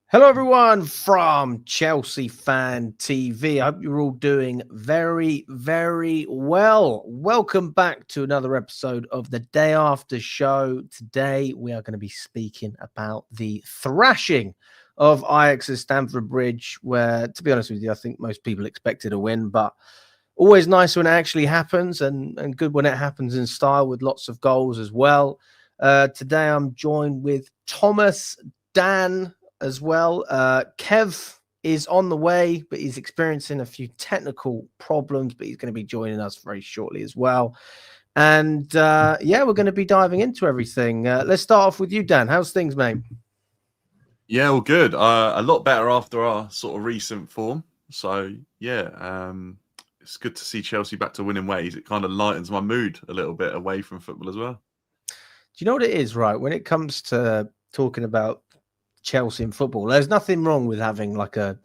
Hello, everyone from Chelsea Fan TV. I hope you're all doing very, very well. Welcome back to another episode of the Day After Show. Today, we are going to be speaking about the thrashing of Ajax at Stamford Bridge, where, to be honest with you, I think most people expected a win, but always nice when it actually happens and good when it happens in style with lots of goals as well. Today, I'm joined with Thomas, Dan, as well. Kev is on the way, but he's experiencing a few technical problems, but he's going to be joining us very shortly as well. And yeah, we're going to be diving into everything. Let's start off with you, Dan. How's things, mate? Yeah, well, good. A lot better after our sort of recent form. So yeah, it's good to see Chelsea back to winning ways. It kind of lightens my mood a little bit away from football as well. Do you know what it is, right? When it comes to talking about Chelsea in football, there's nothing wrong with having like a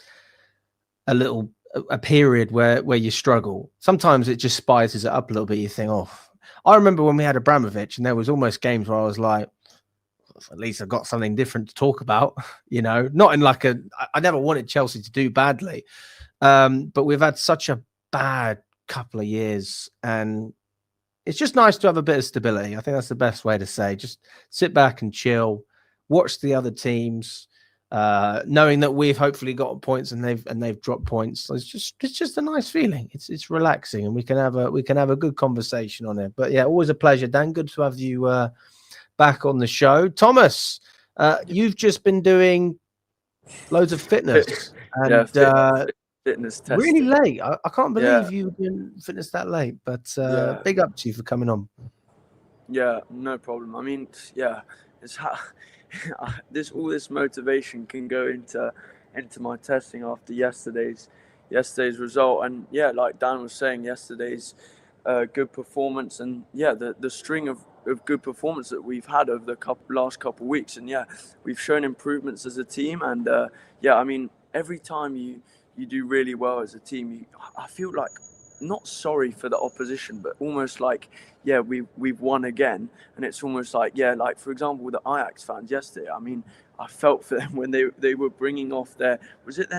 period where you struggle. Sometimes it just spices it up a little bit. You think, oh, I remember when we had Abramovich, and there was almost games where I was like, at least I've got something different to talk about. You know, not in like I never wanted Chelsea to do badly, but we've had such a bad couple of years, and it's just nice to have a bit of stability. I think that's the best way to say. Just sit back and chill. Watch the other teams, knowing that we've hopefully got points and they've dropped points. So it's just a nice feeling. It's relaxing, and we can have a good conversation on it. But yeah, always a pleasure, Dan. Good to have you back on the show. Thomas, you've just been doing loads of fitness and fitness testing. really late. I can't believe you've been fitness that late. But big up to you for coming on. Yeah, no problem. I mean, yeah, it's how all this motivation can go into my testing after yesterday's result. And yeah, like Dan was saying, yesterday's good performance, and yeah, the string of good performance that we've had over the last couple of weeks. And yeah, we've shown improvements as a team. And yeah, I mean, every time you do really well as a team, I feel like not sorry for the opposition, but almost like, yeah, we've won again. And it's almost like, yeah, like for example, with the Ajax fans yesterday, I mean, I felt for them when they were bringing off their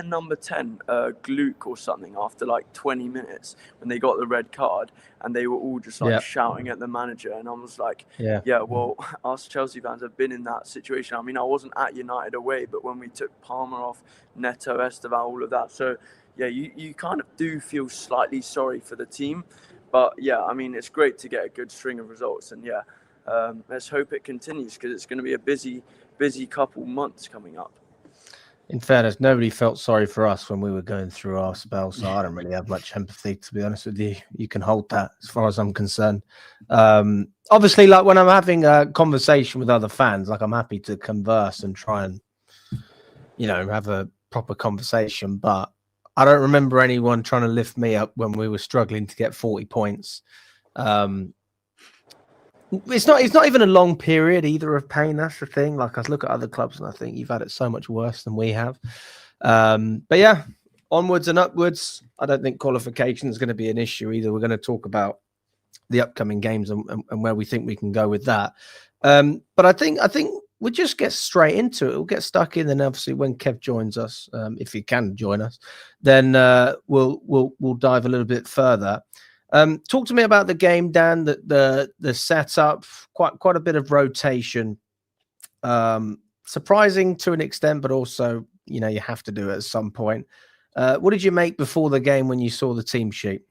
number 10, Gluck or something, after like 20 minutes when they got the red card, and they were all just like shouting at the manager. And I was like, yeah, well, us Chelsea fans have been in that situation. I mean, I wasn't at United away, but when we took Palmer off, Neto, Estevao, all of that. So yeah, you kind of do feel slightly sorry for the team. But yeah, I mean, it's great to get a good string of results. And yeah, let's hope it continues, because it's going to be a busy couple months coming up. In fairness, nobody felt sorry for us when we were going through our spell, so I don't really have much empathy, to be honest with you. You can hold that as far as I'm concerned. Obviously, like when I'm having a conversation with other fans, like I'm happy to converse and try and, you know, have a proper conversation, but I don't remember anyone trying to lift me up when we were struggling to get 40 points. It's not even a long period either of pain. That's the thing. Like, I look at other clubs and I think you've had it so much worse than we have. But yeah, onwards and upwards. I don't think qualification is going to be an issue either. We're going to talk about the upcoming games and where we think we can go with that. But I think we'll just get straight into it. We'll get stuck in, and obviously when Kev joins us, if he can join us, then we'll dive a little bit further. Talk to me about the game, Dan. The setup, quite a bit of rotation, surprising to an extent, but also, you know, you have to do it at some point. What did you make before the game when you saw the team sheet?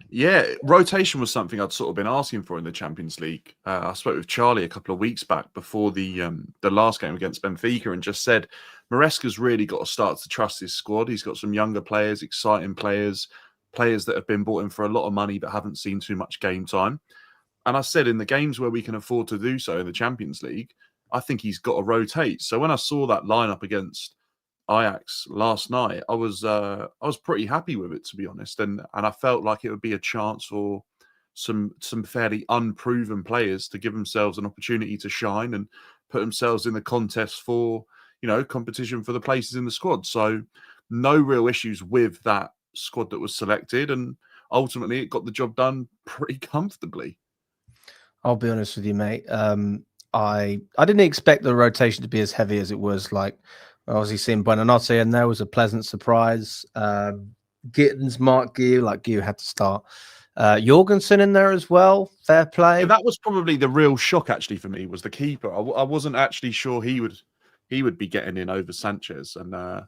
Yeah, rotation was something I'd sort of been asking for in the Champions League. I spoke with Charlie a couple of weeks back before the last game against Benfica, and just said Maresca's really got to start to trust his squad. He's got some younger players, exciting players that have been bought in for a lot of money but haven't seen too much game time. And I said, in the games where we can afford to do so in the Champions League, I think he's got to rotate. So when I saw that lineup against Ajax last night, I was pretty happy with it, to be honest, and I felt like it would be a chance for some fairly unproven players to give themselves an opportunity to shine and put themselves in the contest for, you know, competition for the places in the squad. So no real issues with that squad that was selected, and ultimately it got the job done pretty comfortably. I'll be honest with you, mate. I didn't expect the rotation to be as heavy as it was. Like, Obviously, seeing Buonanotte in there was a pleasant surprise. Gittens, Marc, Guiu, like Guiu had to start. Jorgensen in there as well. Fair play. Yeah, that was probably the real shock actually for me, was the keeper. I wasn't actually sure he would be getting in over Sanchez, and I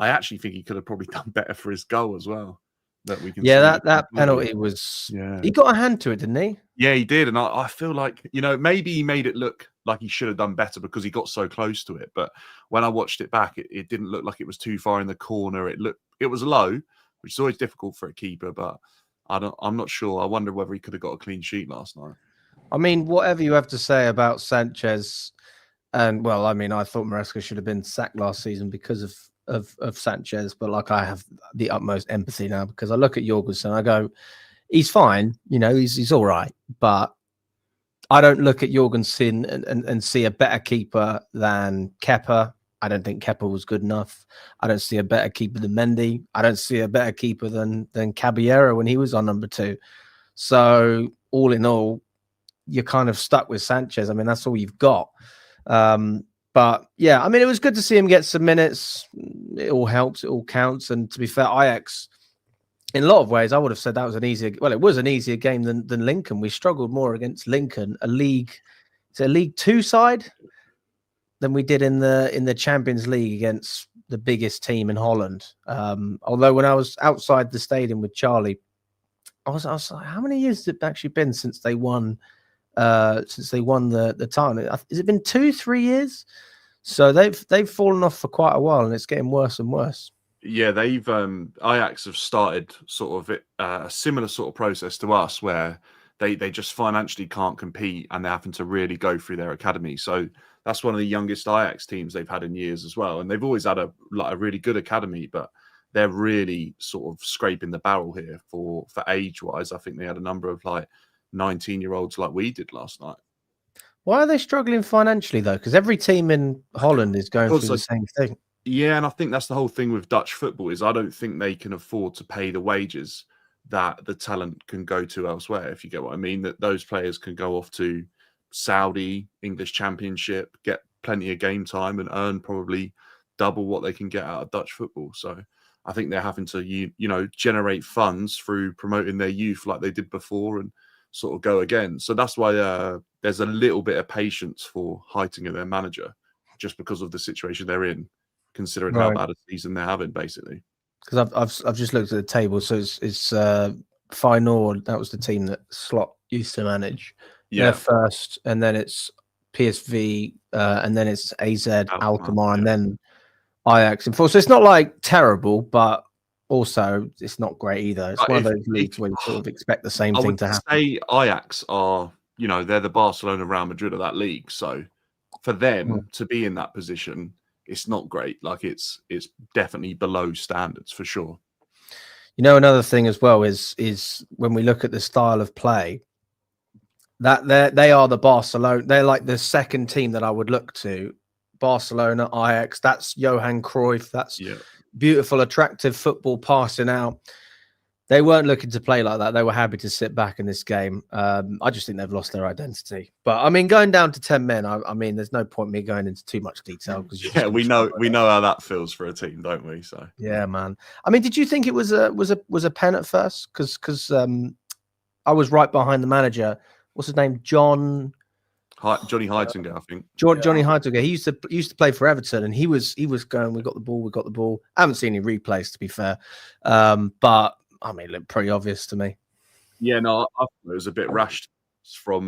actually think he could have probably done better for his goal as well. That we can that penalty was. He got a hand to it, didn't he? Yeah, he did, and I feel like, maybe he made it look like he should have done better because he got so close to it. But when I watched it back, it didn't look like it was too far in the corner. It was low, which is always difficult for a keeper, but I'm not sure. I wonder whether he could have got a clean sheet last night. I mean, whatever you have to say about Sanchez, and well, I mean, I thought Maresca should have been sacked last season because of Sanchez, but like, I have the utmost empathy now because I look at Jorgensen, I go, he's fine, he's all right, but I don't look at Jorgensen and see a better keeper than Kepa. I don't think Kepa was good enough. I don't see a better keeper than Mendy. I don't see a better keeper than Caballero when he was on number 2. So all in all, you're kind of stuck with Sanchez. I mean, that's all you've got. But yeah, I mean, it was good to see him get some minutes. It all helps. It all counts. And to be fair, Ajax, in a lot of ways, I would have said that was it was an easier game than Lincoln. We struggled more against Lincoln, a League 2 side, than we did in the Champions League against the biggest team in Holland. Although when I was outside the stadium with Charlie, I was like, how many years has it actually been since they won the title? Has it been 2-3 years? So they've fallen off for quite a while, and it's getting worse and worse. Yeah, they've Ajax have started sort of a similar sort of process to us, where they just financially can't compete, and they're having to really go through their academy. So that's one of the youngest Ajax teams they've had in years as well, and they've always had a really good academy, but they're really sort of scraping the barrel here for age wise. I think they had a number of 19-year-olds like we did last night. Why are they struggling financially though? Because every team in Holland is going through the same thing. Yeah, and I think that's the whole thing with Dutch football, is I don't think they can afford to pay the wages that the talent can go to elsewhere, if you get what I mean. That those players can go off to Saudi, English Championship, get plenty of game time and earn probably double what they can get out of Dutch football. So I think they're having to, generate funds through promoting their youth like they did before and sort of go again. So that's why there's a little bit of patience for Heitinga, their manager, just because of the situation they're in, considering how bad a season they're having, basically. Because I've just looked at the table, so it's Feyenoord. That was the team that Slot used to manage. Yeah, they're first, and then it's PSV, and then it's AZ, Alkmaar, and then Ajax in 4. So it's not terrible, but also it's not great either. It's one of those leagues where you sort of expect the same thing to happen. I would say Ajax are, they're the Barcelona, Real Madrid of that league. So for them to be in that position, it's not great. It's definitely below standards for sure. Another thing as well is when we look at the style of play, that they are the Barcelona. They're like the second team that I would look to. Barcelona, Ajax. That's Johan Cruyff. That's beautiful, attractive football passing out. They weren't looking to play like that. They were happy to sit back in this game. I just think they've lost their identity. But I mean, going down to 10 men, I mean, there's no point me going into too much detail because we know how that feels for a team, don't we? So yeah, man. I mean, did you think it was a pen at first? Because I was right behind the manager. What's his name? Johnny Heitinga, I think. Johnny Heitinga. He used to play for Everton, and he was going. We got the ball. I haven't seen any replays, to be fair, but I mean, it looked pretty obvious to me. Yeah, no, I thought it was a bit rash from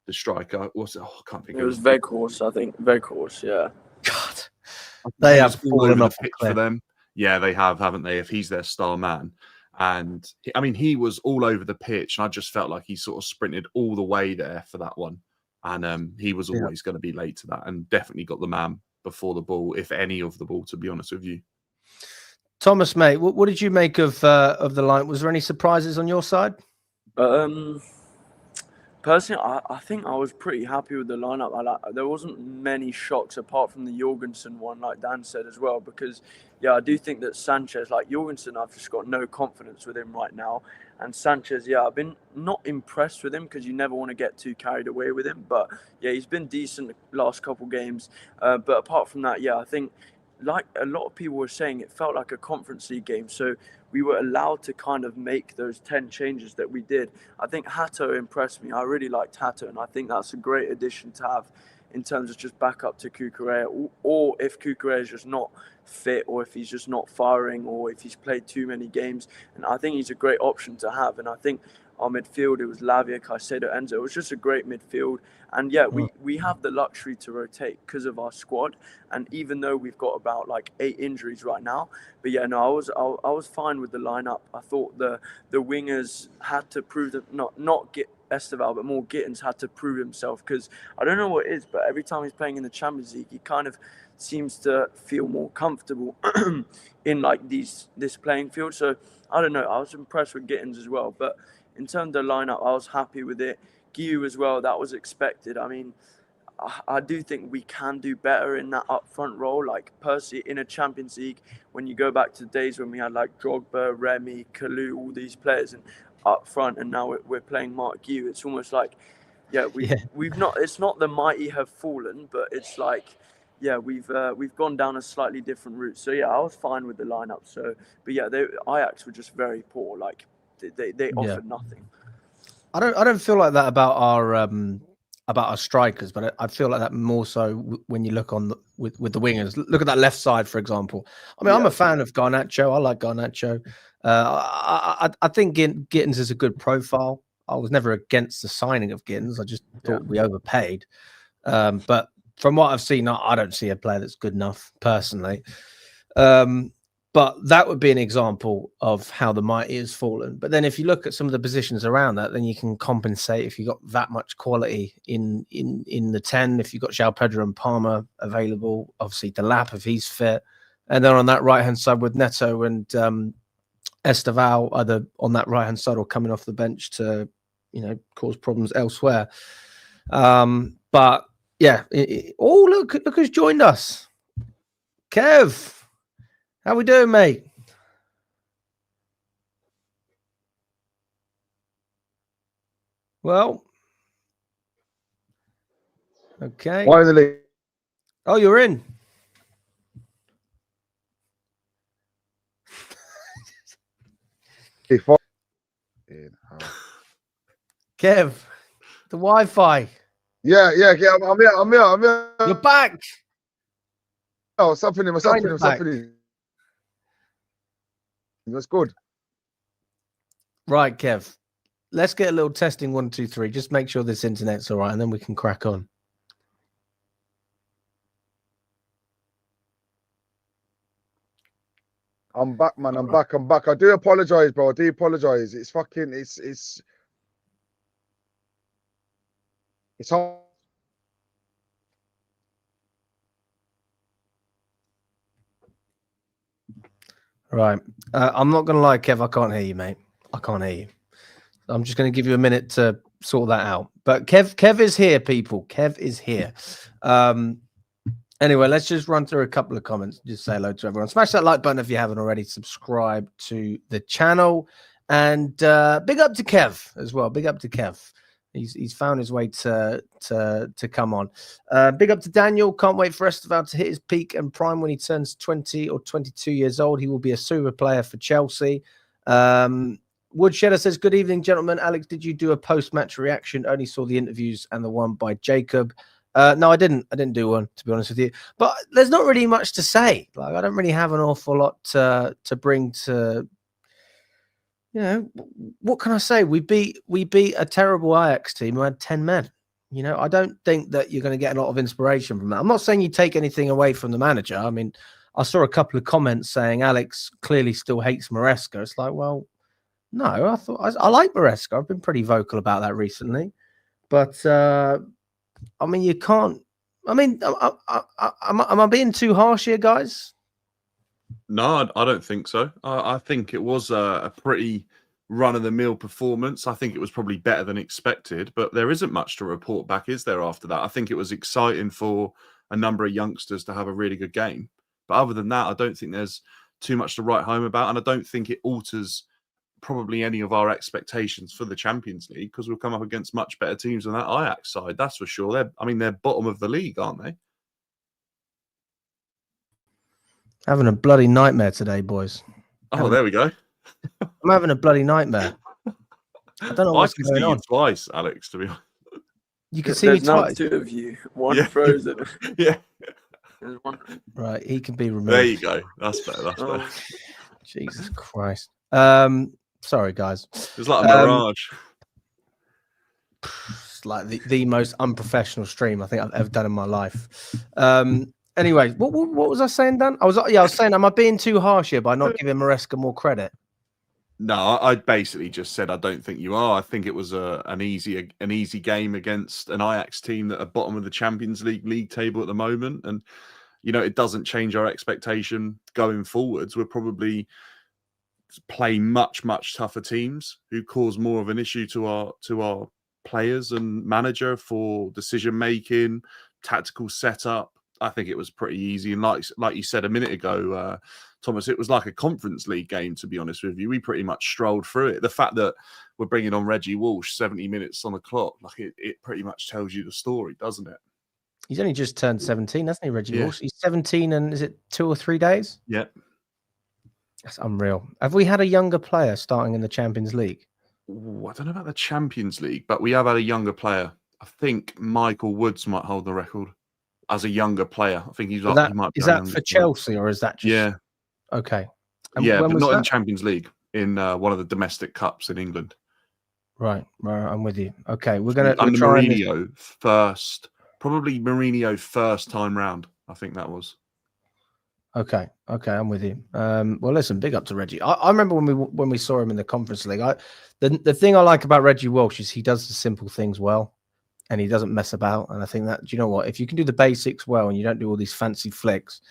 the striker. What's it? I can't think. It was Weghorst, I think. Weghorst, yeah. God, they have fallen off the pitch for them. Yeah, they have, haven't they? If he's their star man. And I mean, he was all over the pitch, and I just felt like he sort of sprinted all the way there for that one. And he was always going to be late to that, and definitely got the man before the ball, if any of the ball, to be honest with you. Thomas, mate, what did you make of the line? Was there any surprises on your side? Personally, I think I was pretty happy with the lineup. There wasn't many shocks apart from the Jorgensen one, like Dan said as well, because I do think that Sanchez, Jorgensen, I've just got no confidence with him right now. And Sanchez, yeah, I've been not impressed with him because you never want to get too carried away with him. But yeah, he's been decent the last couple games. But apart from that, yeah, I think like a lot of people were saying, it felt like a Conference League game. So we were allowed to kind of make those 10 changes that we did. I think Hato impressed me. I really liked Hato, and I think that's a great addition to have in terms of just back up to Cucurella, or if Cucurella is just not fit, or if he's just not firing, or if he's played too many games. And I think he's a great option to have. And I think our midfield, it was Lavia, Caicedo, Enzo. It was just a great midfield. And yeah, we have the luxury to rotate because of our squad. And even though we've got about like 8 injuries right now, but yeah, no, I was fine with the lineup. I thought the wingers had to prove that not get Estevao, but more Gittens had to prove himself, because I don't know what it is, but every time he's playing in the Champions League, he kind of seems to feel more comfortable in like this playing field. So I don't know. I was impressed with Gittens as well, but in terms of the lineup, I was happy with it. Guiu as well, that was expected. I mean, I do think we can do better in that up front role. Like Percy in a Champions League, when you go back to the days when we had like Drogba, Remy, Kalou, all these players and up front, and now we're playing Marc Guiu. It's almost like, we've not. It's not the mighty have fallen, but it's like, yeah, we've gone down a slightly different route. So yeah, I was fine with the lineup. So, but yeah, Ajax were just very poor. Like they offered nothing. I don't feel like that about our strikers, but I feel like that more so when you look on with the wingers. Look at that left side, for example. I mean, I'm a fan of Garnacho. I like Garnacho. I think Gittens is a good profile. I was never against the signing of Gittens. I just thought we overpaid. But from what I've seen, I don't see a player that's good enough personally. But that would be an example of how the mighty has fallen. But then if you look at some of the positions around that, then you can compensate if you've got that much quality in the 10. If you've got João Pedro and Palmer available, obviously Delap if he's fit. And then on that right-hand side with Neto and Estevao, either on that right-hand side or coming off the bench to, cause problems elsewhere. But yeah. Look who's joined us. Kev. How we doing, mate? Well, okay. Finally. Oh, you're in. Kev, the Wi-Fi. Yeah. I'm here. You're back. Oh, what's happening? That's good. Right, Kev. Let's get a little testing 1, 2, 3. Just make sure this internet's all right, and then we can crack on. I'm back, man. I'm back. I do apologize, bro. It's fucking. It's hard. Right. I'm not going to lie, Kev. I can't hear you, mate. I can't hear you. I'm just going to give you a minute to sort that out. But Kev is here, people. Kev is here. Anyway, let's just run through a couple of comments. Just say hello to everyone. Smash that like button if you haven't already. Subscribe to the channel. And big up to Kev as well. Big up to Kev. He's found his way to come on. Big up to Daniel. Can't wait for Estevao to hit his peak and prime when he turns 20 or 22 years old. He will be a super player for Chelsea. Woodshedder says, good evening, gentlemen. Alex, did you do a post-match reaction? Only saw the interviews and the one by Jacob. No, I didn't. I didn't do one, to be honest with you. But there's not really much to say. Like, I don't really have an awful lot to bring to... what can I say? We beat a terrible Ajax team who had 10 men. I don't think that you're going to get a lot of inspiration from that. I'm not saying you take anything away from the manager. I mean, I saw a couple of comments saying Alex clearly still hates Maresca. It's like, well, no, I like Maresca. I've been pretty vocal about that recently. But, I mean, you can't... I mean, am I being too harsh here, guys? No, I don't think so. I think it was a pretty run-of-the-mill performance. I think it was probably better than expected, but there isn't much to report back, is there, after that? I think it was exciting for a number of youngsters to have a really good game. But other than that, I don't think there's too much to write home about, and I don't think it alters probably any of our expectations for the Champions League, because we'll come up against much better teams than that Ajax side. That's for sure. They're bottom of the league, aren't they? Having a bloody nightmare today, boys. There we go. I'm having a bloody nightmare. I don't know what's going on. Twice, Alex, to be honest. You can see me twice. There's now 2 of you. One frozen. Yeah. There's one. Right, he can be removed. There you go. That's better. That's better. Jesus Christ. Sorry, guys. It's like a mirage. It's like the most unprofessional stream I think I've ever done in my life. Anyway, what was I saying, Dan? I was saying, am I being too harsh here by not giving Maresca more credit? No, I basically just said I don't think you are. I think it was an easy game against an Ajax team that are bottom of the Champions League table at the moment, and it doesn't change our expectation going forwards. We're probably play much tougher teams who cause more of an issue to our players and manager for decision making, tactical setup. I think it was pretty easy, and like you said a minute ago, Thomas, it was like a Conference League game, to be honest with you. We pretty much strolled through it. The fact that we're bringing on Reggie Walsh 70 minutes on the clock, like it pretty much tells you the story, doesn't it? He's only just turned 17, hasn't he, Reggie Walsh? He's 17 and is it 2 or 3 days? Yeah. That's unreal. Have we had a younger player starting in the Champions League? Ooh, I don't know about the Champions League, but we have had a younger player. I think Michael Woods might hold the record as a younger player. I think he might be. Is that for Chelsea or is that just... Yeah. Okay. And but not in the Champions League, in one of the domestic cups in England. Right, I'm with you. Okay, we're going to... Under Mourinho first, probably Mourinho first time round, I think that was. Okay, I'm with you. Well, listen, big up to Reggie. I remember when we saw him in the Conference League. The thing I like about Reggie Walsh is he does the simple things well, and he doesn't mess about. And I think that, do you know what? If you can do the basics well and you don't do all these fancy flicks,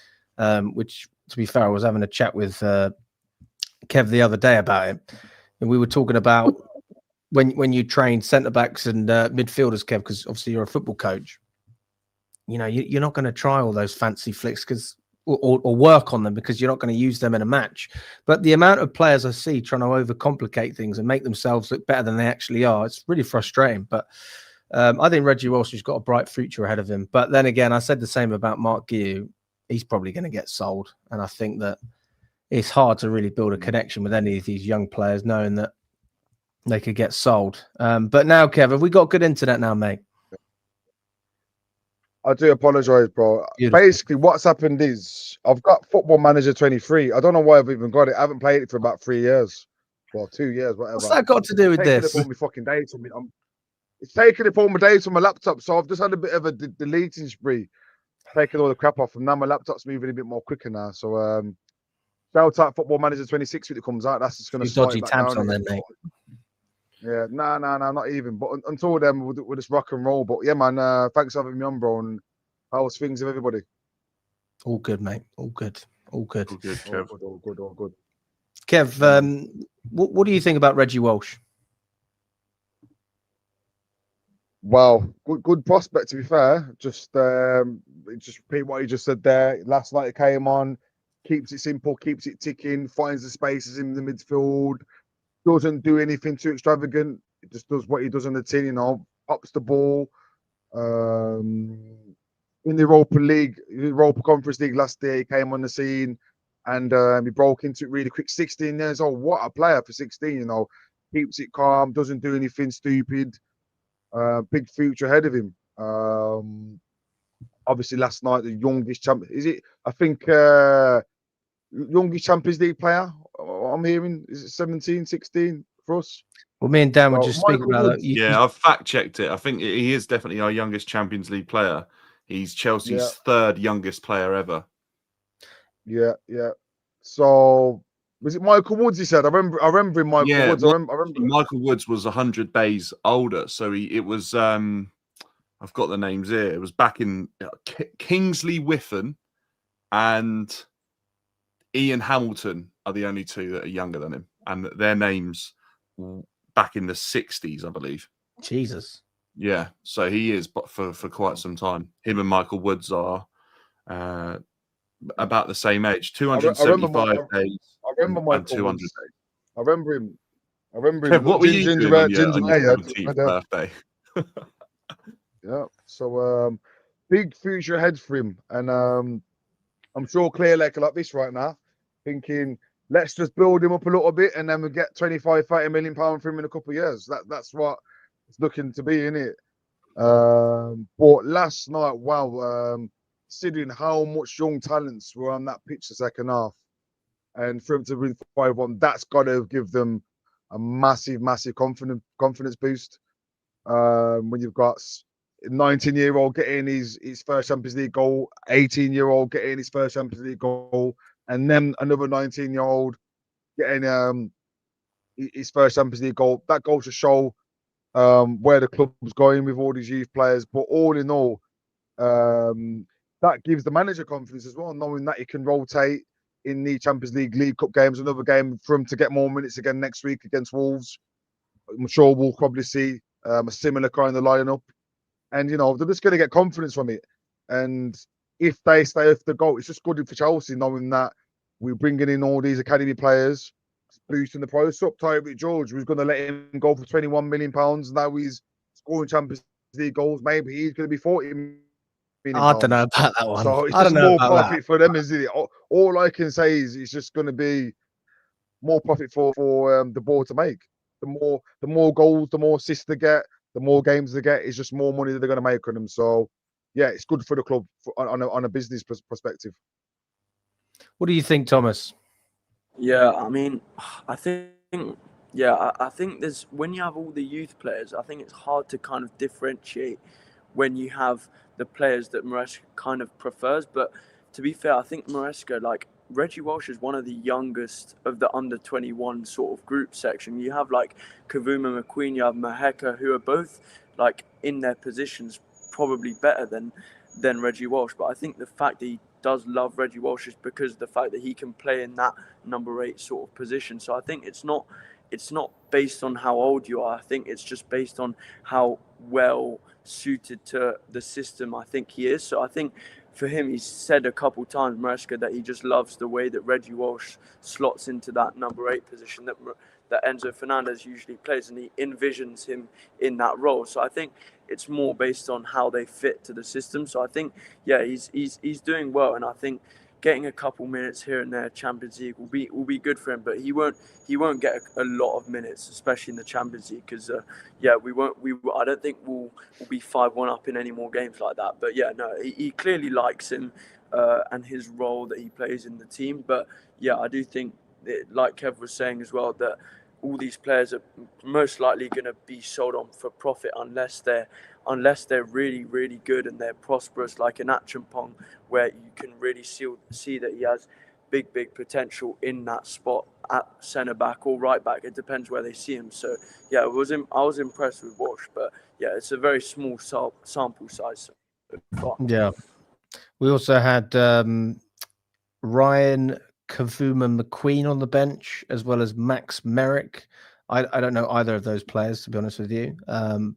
which, to be fair, I was having a chat with Kev the other day about it, and we were talking about when you train centre backs and midfielders, Kev, because obviously you're a football coach. You're not going to try all those fancy flicks or work on them because you're not going to use them in a match. But the amount of players I see trying to overcomplicate things and make themselves look better than they actually are, it's really frustrating. But I think Reggie Walsh has got a bright future ahead of him. But then again, I said the same about Marc Guiu. He's probably going to get sold. And I think that it's hard to really build a connection with any of these young players knowing that they could get sold. But now, Kev, have we got good internet now, mate? I do apologise, bro. Beautiful. Basically, what's happened is I've got Football Manager 23. I don't know why I've even got it. I haven't played it for about 3 years. Well, 2 years, whatever. What's that got to do with this? It's taking up all my fucking data. It's taking up all my data on my laptop. So I've just had a bit of a deleting spree, taking all the crap off. And now my laptop's moving a bit more quicker now. So shout out Football Manager 26 when it comes out. That's just going to start dodgy tabs on them, mate. Yeah, no, not even. But until then, we'll just rock and roll. But yeah, man, thanks for having me on, bro. And how's things with everybody? All good, mate. All good. All good, Kev. All good. Kev, what do you think about Reggie Walsh? Well, good prospect, to be fair. Just repeat what you just said there. Last night he came on, keeps it simple, keeps it ticking, finds the spaces in the midfield, doesn't do anything too extravagant. He just does what he does on the tin, pops the ball. In the Europa Conference League last year, he came on the scene and he broke into it really quick. 16 years old, what a player for 16, keeps it calm, doesn't do anything stupid. Big future ahead of him. Obviously, last night, the youngest champion, is it? I think youngest Champions League player, I'm hearing, is it 17, 16 for us? Well, me and Dan were just speaking about that. Yeah, I've fact checked it. I think he is definitely our youngest Champions League player. He's Chelsea's third youngest player ever. Yeah. So was it Michael Woods? He said. I remember him, Michael Woods. I remember. Michael Woods was 100 days older, so it was. I've got the names here. It was back in Kingsley Whiffen and Ian Hamilton are the only two that are younger than him, and their names back in the 60s, I believe. Jesus. Yeah, so he is, but for quite some time. Him and Michael Woods are about the same age, 275 days. I remember Michael 200 Woods. days. I remember him. I remember Kev, him. what were you doing on your ale. 17th birthday? Yeah. So big future ahead for him. And I'm sure Clear Lake are like this right now, thinking, let's just build him up a little bit and then we'll get 25, 30 million pounds for him in a couple of years. That's what it's looking to be, isn't it? But last night, wow, considering how much young talents were on that pitch the second half, and for him to win 5-1, that's got to give them a massive, massive confidence boost. When you've got 19-year-old getting his first Champions League goal, 18-year-old getting his first Champions League goal, and then another 19-year-old getting his first Champions League goal. That goes to show where the club's going with all these youth players. But all in all, that gives the manager confidence as well, knowing that he can rotate in the Champions League Cup games, another game for him to get more minutes again next week against Wolves. I'm sure we'll probably see a similar kind of lineup. And, you know, they're just going to get confidence from it. And if they stay off the goal, it's just good for Chelsea, knowing that we're bringing in all these academy players, boosting the price up. Tyreek George was going to let him go for £21 million. Now he's scoring Champions League goals. Maybe he's going to be 40 million. I don't know about that one. So it's I just don't know more about profit that. for them, isn't it? All I can say is it's just going to be more profit for the board to make. The more goals, the more assists they get, the more games they get, it's just more money that they're going to make on them. So, yeah, it's good for the club on a business perspective. What do you think, Thomas? Yeah, I mean, I think there's, when you have all the youth players, I think it's hard to kind of differentiate when you have the players that Maresca kind of prefers. But to be fair, I think Maresca, like, Reggie Walsh is one of the youngest of the under 21 sort of group section. You have like Kavuma McQueen, you have Maheka, who are both like in their positions probably better than Reggie Walsh. But I think the fact that he does love Reggie Walsh is because of the fact that he can play in that number 8 sort of position. So I think it's not based on how old you are. I think it's just based on how well suited to the system I think he is. So I think for him, he's said a couple times, Maresca, that he just loves the way that Reggie Walsh slots into that number 8 position that Enzo Fernandez usually plays, and he envisions him in that role. So I think it's more based on how they fit to the system. So I think, yeah, he's doing well, and I think getting a couple minutes here and there Champions League will be good for him, but he won't get a lot of minutes, especially in the Champions League, because I don't think we'll be 5-1 up in any more games like that. But yeah, no, he clearly likes him and his role that he plays in the team. But yeah, I do think that, like Kev was saying as well, that all these players are most likely going to be sold on for profit unless they're really, really good and they're prosperous, like an Achampong, where you can really see that he has big potential in that spot at centre back or right back. It depends where they see him. So yeah, I was impressed with Walsh, but yeah, it's a very small sample size so far. Yeah, we also had Ryan Kavuma McQueen on the bench, as well as Max Merrick. I don't know either of those players, to be honest with you.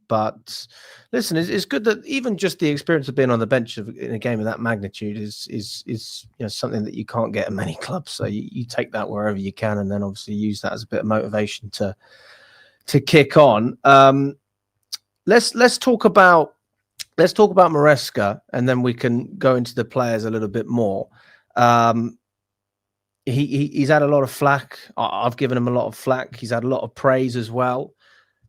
But listen, it's good that even just the experience of being on the bench in a game of that magnitude is something that you can't get at many clubs. So you take that wherever you can, and then obviously use that as a bit of motivation to kick on. Let's talk about Maresca, and then we can go into the players a little bit more. He's had a lot of flack. I've given him a lot of flack. He's had a lot of praise as well.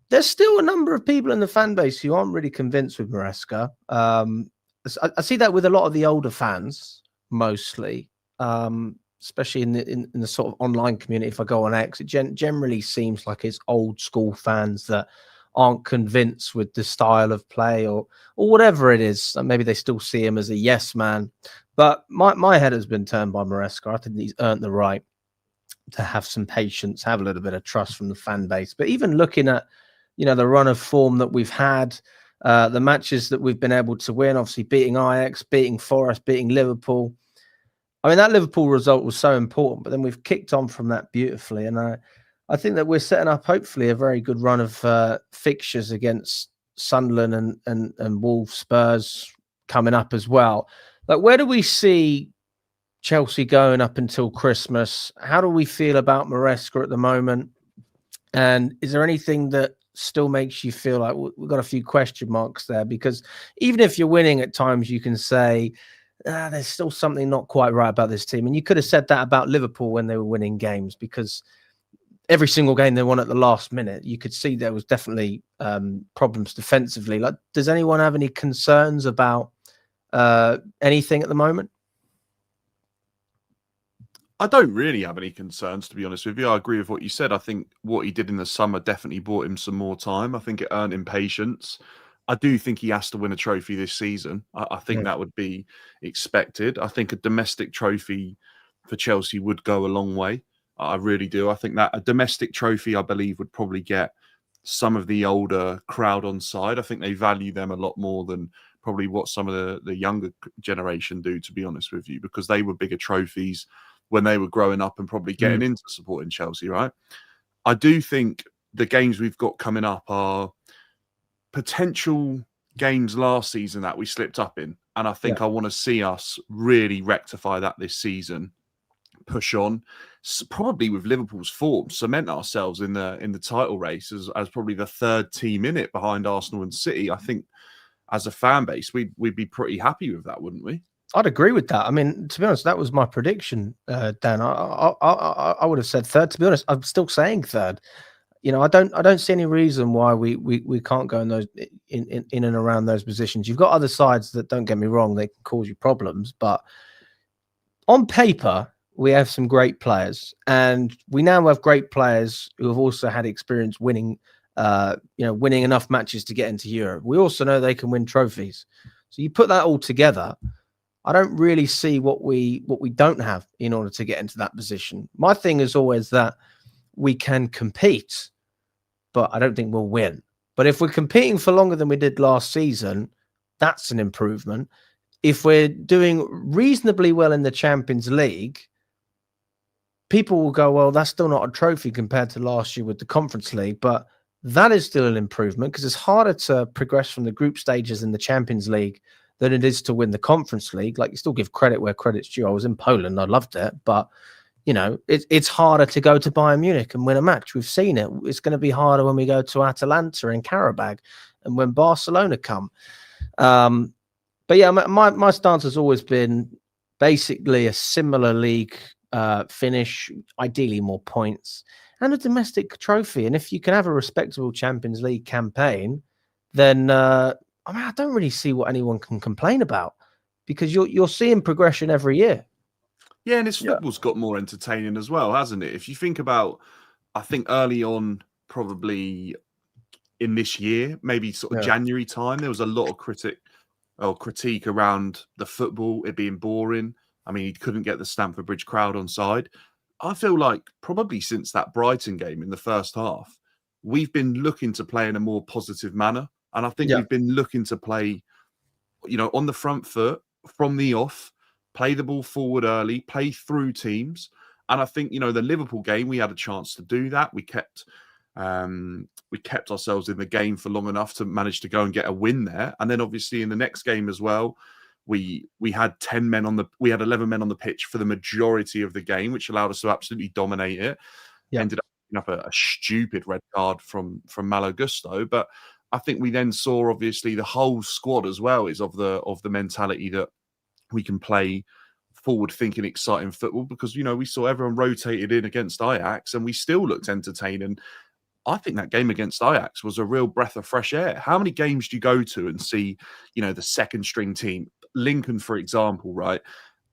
There's still a number of people in the fan base who aren't really convinced with Maresca. I see that with a lot of the older fans, mostly, especially in the sort of online community. If I go on X, it generally seems like it's old school fans that aren't convinced with the style of play or whatever it is. Maybe they still see him as a yes man. But my head has been turned by Maresca. I think he's earned the right to have some patience, have a little bit of trust from the fan base. But even looking at, the run of form that we've had, the matches that we've been able to win, obviously beating Ajax, beating Forest, beating Liverpool. I mean, that Liverpool result was so important, but then we've kicked on from that beautifully. And I think that we're setting up, hopefully, a very good run of fixtures against Sunderland and Wolves, Spurs coming up as well. Like, where do we see Chelsea going up until Christmas? How do we feel about Maresca at the moment? And is there anything that still makes you feel like we've got a few question marks there? Because even if you're winning at times, you can say, there's still something not quite right about this team. And you could have said that about Liverpool when they were winning games, because every single game they won at the last minute, you could see there was definitely problems defensively. Like, does anyone have any concerns about anything at the moment? I don't really have any concerns, to be honest with you. I agree with what you said. I think what he did in the summer definitely bought him some more time. I think it earned him patience. I do think he has to win a trophy this season. I think that would be expected. I think a domestic trophy for Chelsea would go a long way. I really do. I think that a domestic trophy, I believe, would probably get some of the older crowd on side. I think they value them a lot more than probably what some of the younger generation do, to be honest with you, because they were bigger trophies when they were growing up and probably getting into supporting Chelsea, right? I do think the games we've got coming up are potential games last season that we slipped up in. And I think I want to see us really rectify that this season, push on, probably with Liverpool's form, cement ourselves in the title race as probably the third team in it behind Arsenal and City. I think as a fan base, we'd be pretty happy with that, wouldn't we? I'd agree with that. I mean, to be honest, that was my prediction, Dan. I would have said third. To be honest, I'm still saying third. You know, I don't see any reason why we can't go in those in and around those positions. You've got other sides that, don't get me wrong, they can cause you problems, but on paper we have some great players, and we now have great players who have also had experience winning, winning enough matches to get into Europe. We also know they can win trophies. So you put that all together, I don't really see what we don't have in order to get into that position. My thing is always that we can compete, but I don't think we'll win. But if we're competing for longer than we did last season, that's an improvement. If we're doing reasonably well in the Champions League, people will go, well, that's still not a trophy compared to last year with the Conference League, but that is still an improvement, because it's harder to progress from the group stages in the Champions League than it is to win the Conference League. Like, you still give credit where credit's due. I was in Poland, I loved it, but you know, it's harder to go to Bayern Munich and win a match. We've seen it. It's going to be harder when we go to Atalanta and Karabag and when Barcelona come. But yeah, my stance has always been basically a similar league finish, ideally more points, and a domestic trophy. And if you can have a respectable Champions League campaign, then I don't really see what anyone can complain about, because you're seeing progression every year. Yeah, and his football's got more entertaining as well, hasn't it? If you think about, I think early on, probably in this year, maybe sort of January time, there was a lot of critique around the football, it being boring. I mean, he couldn't get the Stamford Bridge crowd on side. I feel like probably since that Brighton game in the first half, we've been looking to play in a more positive manner. And I think we've been looking to play, on the front foot, from the off, play the ball forward early, play through teams. And I think, the Liverpool game, we had a chance to do that. We kept ourselves in the game for long enough to manage to go and get a win there. And then obviously in the next game as well, we had 11 men on the pitch for the majority of the game, which allowed us to absolutely dominate it. Ended up picking up a stupid red card from Malo Gusto. But I think we then saw, obviously, the whole squad as well is of the mentality that we can play forward-thinking, exciting football, because, we saw everyone rotated in against Ajax and we still looked entertaining. I think that game against Ajax was a real breath of fresh air. How many games do you go to and see, the second-string team, Lincoln, for example, right?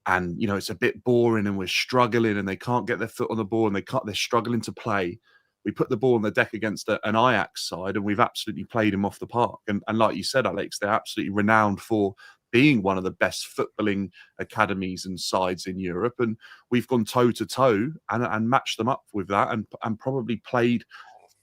And, it's a bit boring and we're struggling and they can't get their foot on the ball and they're struggling to play. We put the ball on the deck against an Ajax side and we've absolutely played him off the park. And like you said, Alex, they're absolutely renowned for being one of the best footballing academies and sides in Europe. And we've gone toe-to-toe and matched them up with that and probably played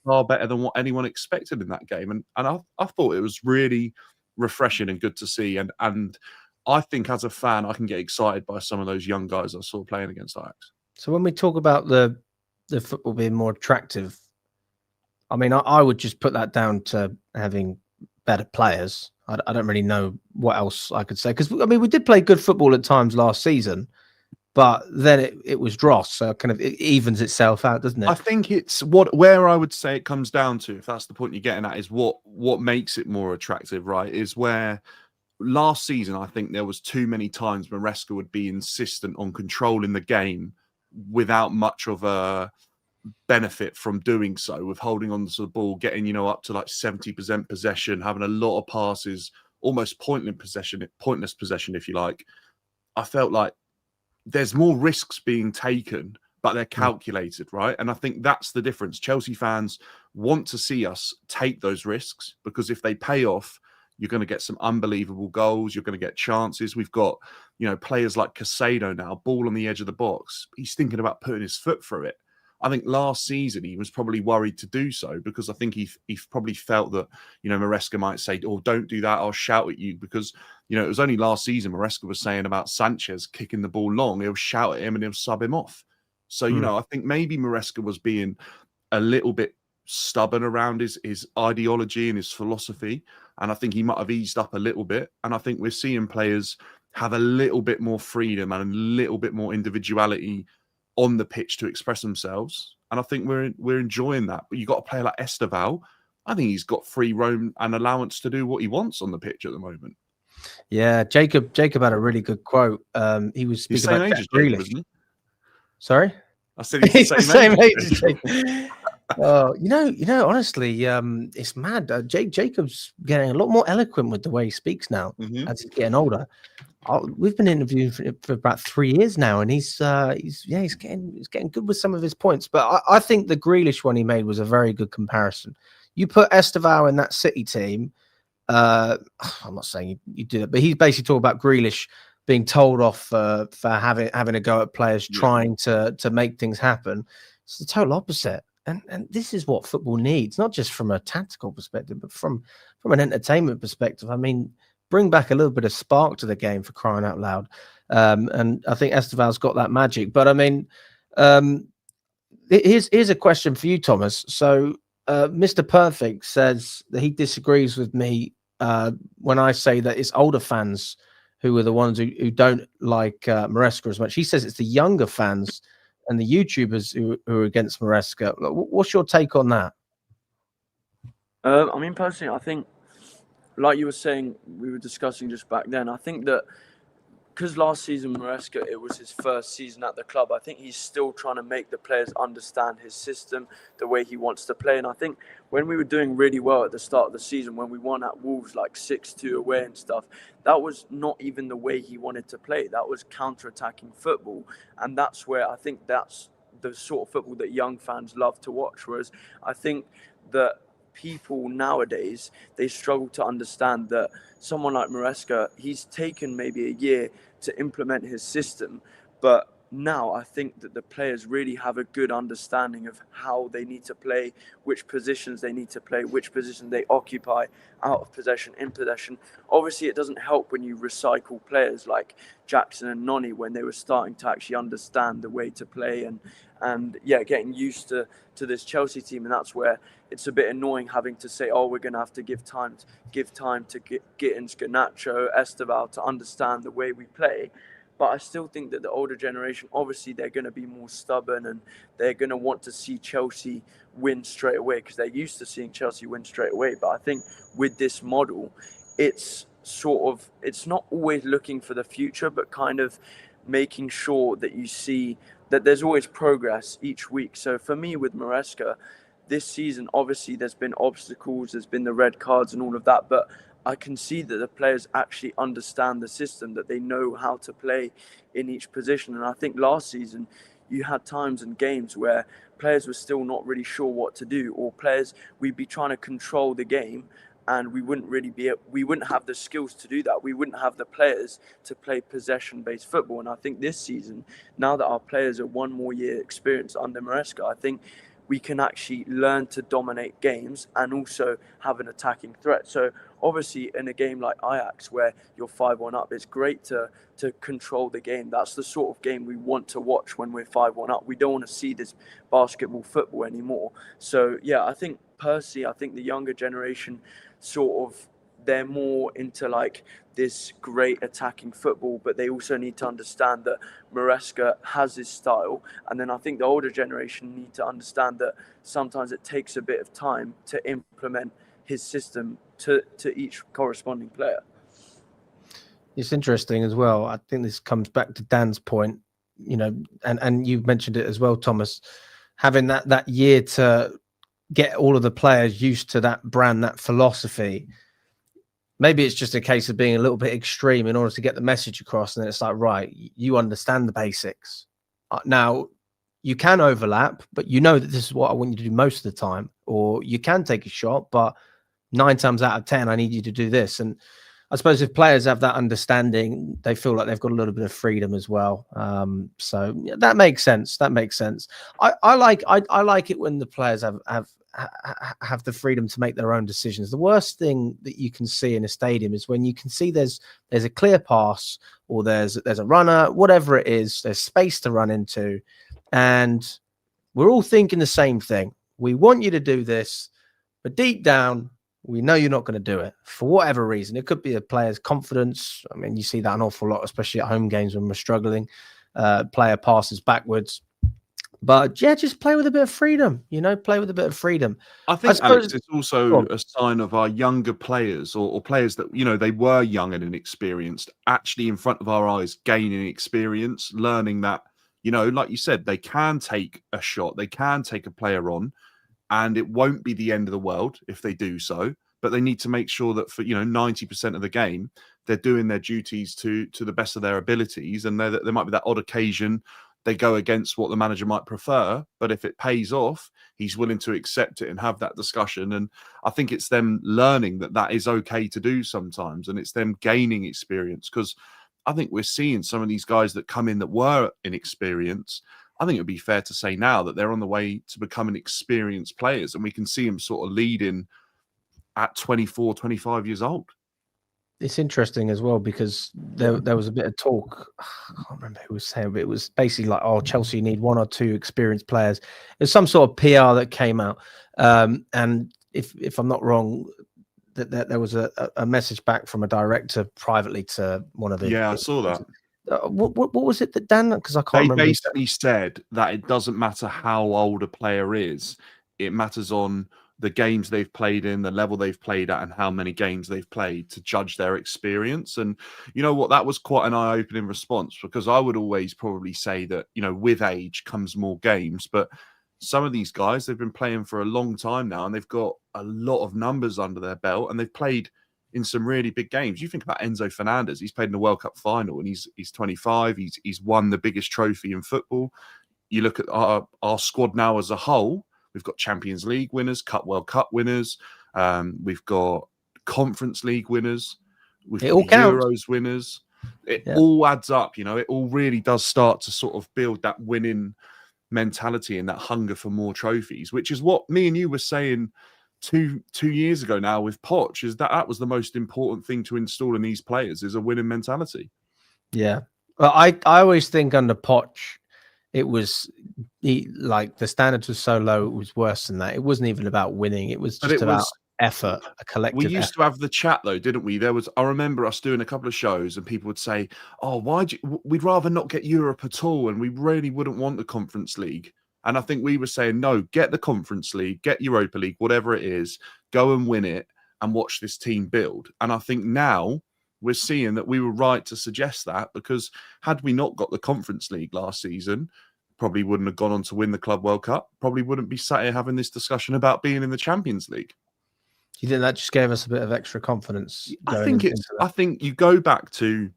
far better than what anyone expected in that game. And I thought it was really refreshing and good to see. And I think as a fan, I can get excited by some of those young guys I saw playing against Ajax. So when we talk about the football being more attractive, I mean, I would just put that down to having better players. I don't really know what else I could say, because I mean, we did play good football at times last season, but then it was dross, so kind of it evens itself out, doesn't it? I think it's where I would say it comes down to, if that's the point you're getting at, is what makes it more attractive, right? Is where last season I think there was too many times Maresca would be insistent on controlling the game without much of a benefit from doing so, with holding on to the ball, getting up to like 70% possession, having a lot of passes, almost pointless possession if you like. I felt like there's more risks being taken, but they're calculated, right? And I think that's the difference. Chelsea fans want to see us take those risks, because if they pay off, you're going to get some unbelievable goals. You're going to get chances. We've got, players like Casado now, ball on the edge of the box. He's thinking about putting his foot through it. I think last season he was probably worried to do so, because I think he probably felt that, Maresca might say, "Oh, don't do that. I'll shout at you." Because, it was only last season Maresca was saying about Sanchez kicking the ball long. He'll shout at him and he'll sub him off. So, I think maybe Maresca was being a little bit stubborn around his ideology and his philosophy. And I think he might have eased up a little bit. And I think we're seeing players have a little bit more freedom and a little bit more individuality on the pitch to express themselves. And I think we're enjoying that. But you got a player like Estevao. I think he's got free roam and allowance to do what he wants on the pitch at the moment. Yeah, Jacob had a really good quote. He was speaking about Jack Grealish. Isn't he? Sorry? I said he's the same age as as Jacob. Oh, honestly, it's mad. Jacob's getting a lot more eloquent with the way he speaks now as he's getting older. We've been interviewing for about 3 years now, and he's getting good with some of his points. But I think the Grealish one he made was a very good comparison. You put Estevao in that City team. I'm not saying you do that, but he's basically talking about Grealish being told off for having a go at players trying to make things happen. It's the total opposite. And this is what football needs, not just from a tactical perspective, but from an entertainment perspective. I mean, bring back a little bit of spark to the game, for crying out loud. And I think Estevao's got that magic. But I mean, here's a question for you, Thomas. So Mr. Perfect says that he disagrees with me when I say that it's older fans who are the ones who don't like Maresca as much. He says it's the younger fans and the YouTubers who are against Maresca. What's your take on that? I mean, personally, I think, like you were saying, we were discussing just back then, I think that because last season Maresca, it was his first season at the club, I think he's still trying to make the players understand his system, the way he wants to play. And I think when we were doing really well at the start of the season, when we won at Wolves like 6-2 away and stuff, that was not even the way he wanted to play. That was counter-attacking football. And that's where I think that's the sort of football that young fans love to watch. Whereas I think that people nowadays, they struggle to understand that someone like Maresca, he's taken maybe a year to implement his system, but now I think that the players really have a good understanding of how they need to play, which positions they need to play, which position they occupy, out of possession, in possession. Obviously, it doesn't help when you recycle players like Jackson and Noni when they were starting to actually understand the way to play and getting used to this Chelsea team. And that's where it's a bit annoying having to say, we're going to have to give time to Gittens, Garnacho, Estevao to understand the way we play. But I still think that the older generation, obviously, they're going to be more stubborn and they're going to want to see Chelsea win straight away because they're used to seeing Chelsea win straight away. But I think with this model, it's not always looking for the future, but kind of making sure that you see that there's always progress each week. So for me with Maresca, this season, obviously, there's been obstacles, there's been the red cards and all of that, but I can see that the players actually understand the system, that they know how to play in each position. And I think last season, you had times and games where players were still not really sure what to do, or we'd be trying to control the game and we wouldn't have the skills to do that. We wouldn't have the players to play possession-based football. And I think this season, now that our players are one more year experience under Maresca, I think we can actually learn to dominate games and also have an attacking threat. So obviously in a game like Ajax where you're 5-1 up, it's great to control the game. That's the sort of game we want to watch when we're 5-1 up. We don't want to see this basketball football anymore. So I think personally, the younger generation they're more into like this great attacking football, but they also need to understand that Maresca has his style. And then I think the older generation need to understand that sometimes it takes a bit of time to implement his system to each corresponding player. It's interesting as well. I think this comes back to Dan's point, you know, and you mentioned it as well, Thomas, having that year to get all of the players used to that brand, that philosophy. Maybe it's just a case of being a little bit extreme in order to get the message across. And then it's like, right, you understand the basics. Now, you can overlap, but you know that this is what I want you to do most of the time. Or you can take a shot, but 9 times out of 10, I need you to do this. And I suppose if players have that understanding, they feel like they've got a little bit of freedom as well. So yeah, that makes sense. That makes sense. I like it when the players have the freedom to make their own decisions. The worst thing that you can see in a stadium is when you can see there's a clear pass, or there's a runner, whatever it is, there's space to run into, and we're all thinking the same thing. We want you to do this, but deep down, we know you're not going to do it for whatever reason. It could be a player's confidence. I mean, you see that an awful lot, especially at home games when we're struggling. Player passes backwards. But yeah, just play with a bit of freedom, you know, play with a bit of freedom. I think, Alex, it's also a sign of our younger players, or players that, you know, they were young and inexperienced, actually in front of our eyes, gaining experience, learning that, you know, like you said, they can take a shot, they can take a player on, and it won't be the end of the world if they do so. But they need to make sure that for, you know, 90% of the game, they're doing their duties to the best of their abilities. And there might be that odd occasion they go against what the manager might prefer, but if it pays off, he's willing to accept it and have that discussion. And I think it's them learning that is okay to do sometimes, and it's them gaining experience, because I think we're seeing some of these guys that come in that were inexperienced. I think it would be fair to say now that they're on the way to becoming experienced players, and we can see them sort of leading at 24, 25 years old. It's interesting as well, because there was a bit of talk. I can't remember who was saying, but it was basically like, oh, Chelsea need 1 or 2 experienced players. There's some sort of PR that came out. And if I'm not wrong, that there was a message back from a director privately to one of the... Yeah, I saw that. What was it that Dan... Because I can't remember. They basically said that it doesn't matter how old a player is. It matters on the games they've played in, the level they've played at, and how many games they've played to judge their experience. And you know what? That was quite an eye-opening response, because I would always probably say that, you know, with age comes more games. But some of these guys, they've been playing for a long time now, and they've got a lot of numbers under their belt, and they've played in some really big games. You think about Enzo Fernandez, he's played in the World Cup final, and he's 25. He's won the biggest trophy in football. You look at our squad now as a whole. We've got Champions League winners, World Cup winners. We've got Conference League winners. We've got Euros winners. It all adds up, you know. It all really does start to sort of build that winning mentality and that hunger for more trophies, which is what me and you were saying two years ago now with Poch, is that was the most important thing to install in these players, is a winning mentality. Yeah. Well, I always think under Poch, it was like the standards were so low, it was worse than that. It wasn't even about winning. It was just about effort, a collective We used to have the chat though, didn't we? I remember us doing a couple of shows and people would say, oh, we'd rather not get Europe at all, and we really wouldn't want the Conference League. And I think we were saying, no, get the Conference League, get Europa League, whatever it is, go and win it and watch this team build. And I think now we're seeing that we were right to suggest that, because had we not got the Conference League last season, probably wouldn't have gone on to win the Club World Cup, probably wouldn't be sat here having this discussion about being in the Champions League. Do you think that just gave us a bit of extra confidence? I think you go back to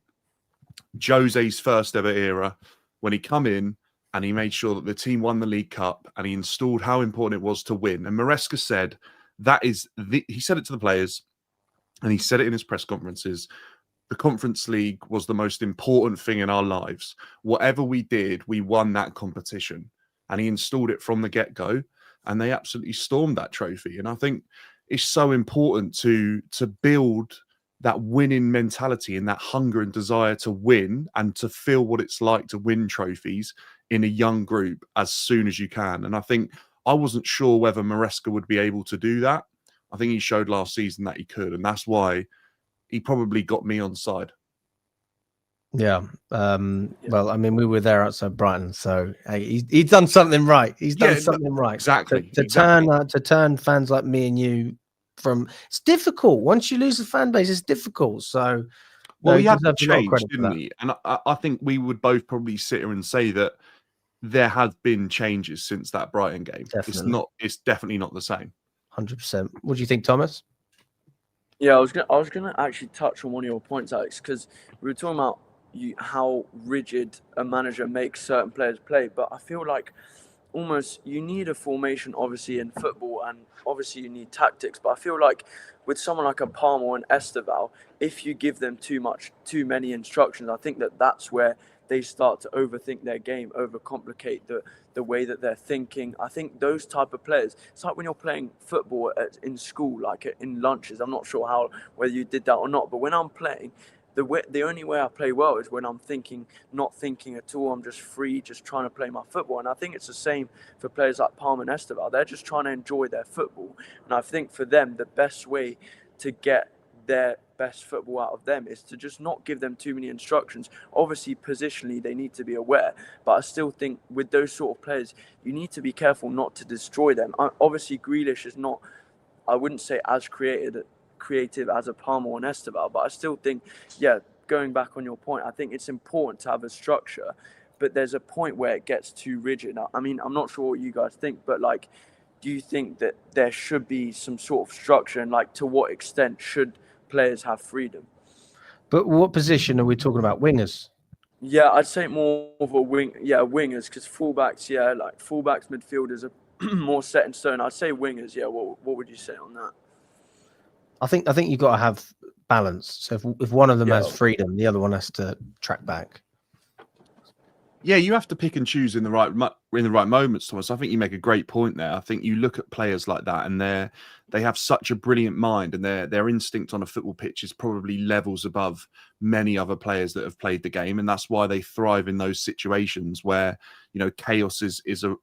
Jose's first ever era, when he come in and he made sure that the team won the League Cup, and he installed how important it was to win. And Maresca said he said it to the players, and he said it in his press conferences. The Conference League was the most important thing in our lives. Whatever we did, we won that competition. And he installed it from the get-go, and they absolutely stormed that trophy. And I think it's so important to build that winning mentality and that hunger and desire to win, and to feel what it's like to win trophies in a young group as soon as you can. And I think I wasn't sure whether Maresca would be able to do that. I think he showed last season that he could, and that's why he probably got me on side. Yeah. Well, I mean, we were there outside Brighton, so hey, he's done something right. He's done something right. Exactly. To turn fans like me and you from, it's difficult. Once you lose the fan base, it's difficult. So, well, he had deserves a lot of changed, credit for didn't that. he? And I think we would both probably sit here and say that there have been changes since that Brighton game. Definitely. It's definitely not the same. 100%. What do you think, Thomas? Yeah, I was gonna actually touch on one of your points, Alex, because we were talking about how rigid a manager makes certain players play, but I feel like almost you need a formation, obviously, in football, and obviously you need tactics, but I feel like with someone like a Palmer and Estevao, if you give them too many instructions, I think that's where they start to overthink their game, overcomplicate the way that they're thinking. I think those type of players, it's like when you're playing football in school, like in lunches. I'm not sure whether you did that or not, but when I'm playing, the only way I play well is when I'm not thinking at all. I'm just free, just trying to play my football. And I think it's the same for players like Palmer and Estevao. They're just trying to enjoy their football. And I think for them, the best way to get their best football out of them is to just not give them too many instructions. Obviously, positionally, they need to be aware. But I still think with those sort of players, you need to be careful not to destroy them. Obviously, Grealish is not, I wouldn't say as creative as a Palmer and Estevao, but I still think, going back on your point, I think it's important to have a structure, but there's a point where it gets too rigid. I mean, I'm not sure what you guys think, but like, do you think that there should be some sort of structure, and like, to what extent should players have freedom? But what position are we talking about? Wingers? Yeah, I'd say more of a wing. Yeah, wingers, because fullbacks, midfielders are more set in stone. I'd say wingers. Yeah, what would you say on that? I think you've got to have balance. So if one of them has freedom, the other one has to track back. Yeah, you have to pick and choose in the right moments, Thomas. I think you make a great point there. I think you look at players like that, and they have such a brilliant mind, and their instinct on a football pitch is probably levels above many other players that have played the game, and that's why they thrive in those situations where, you know, chaos is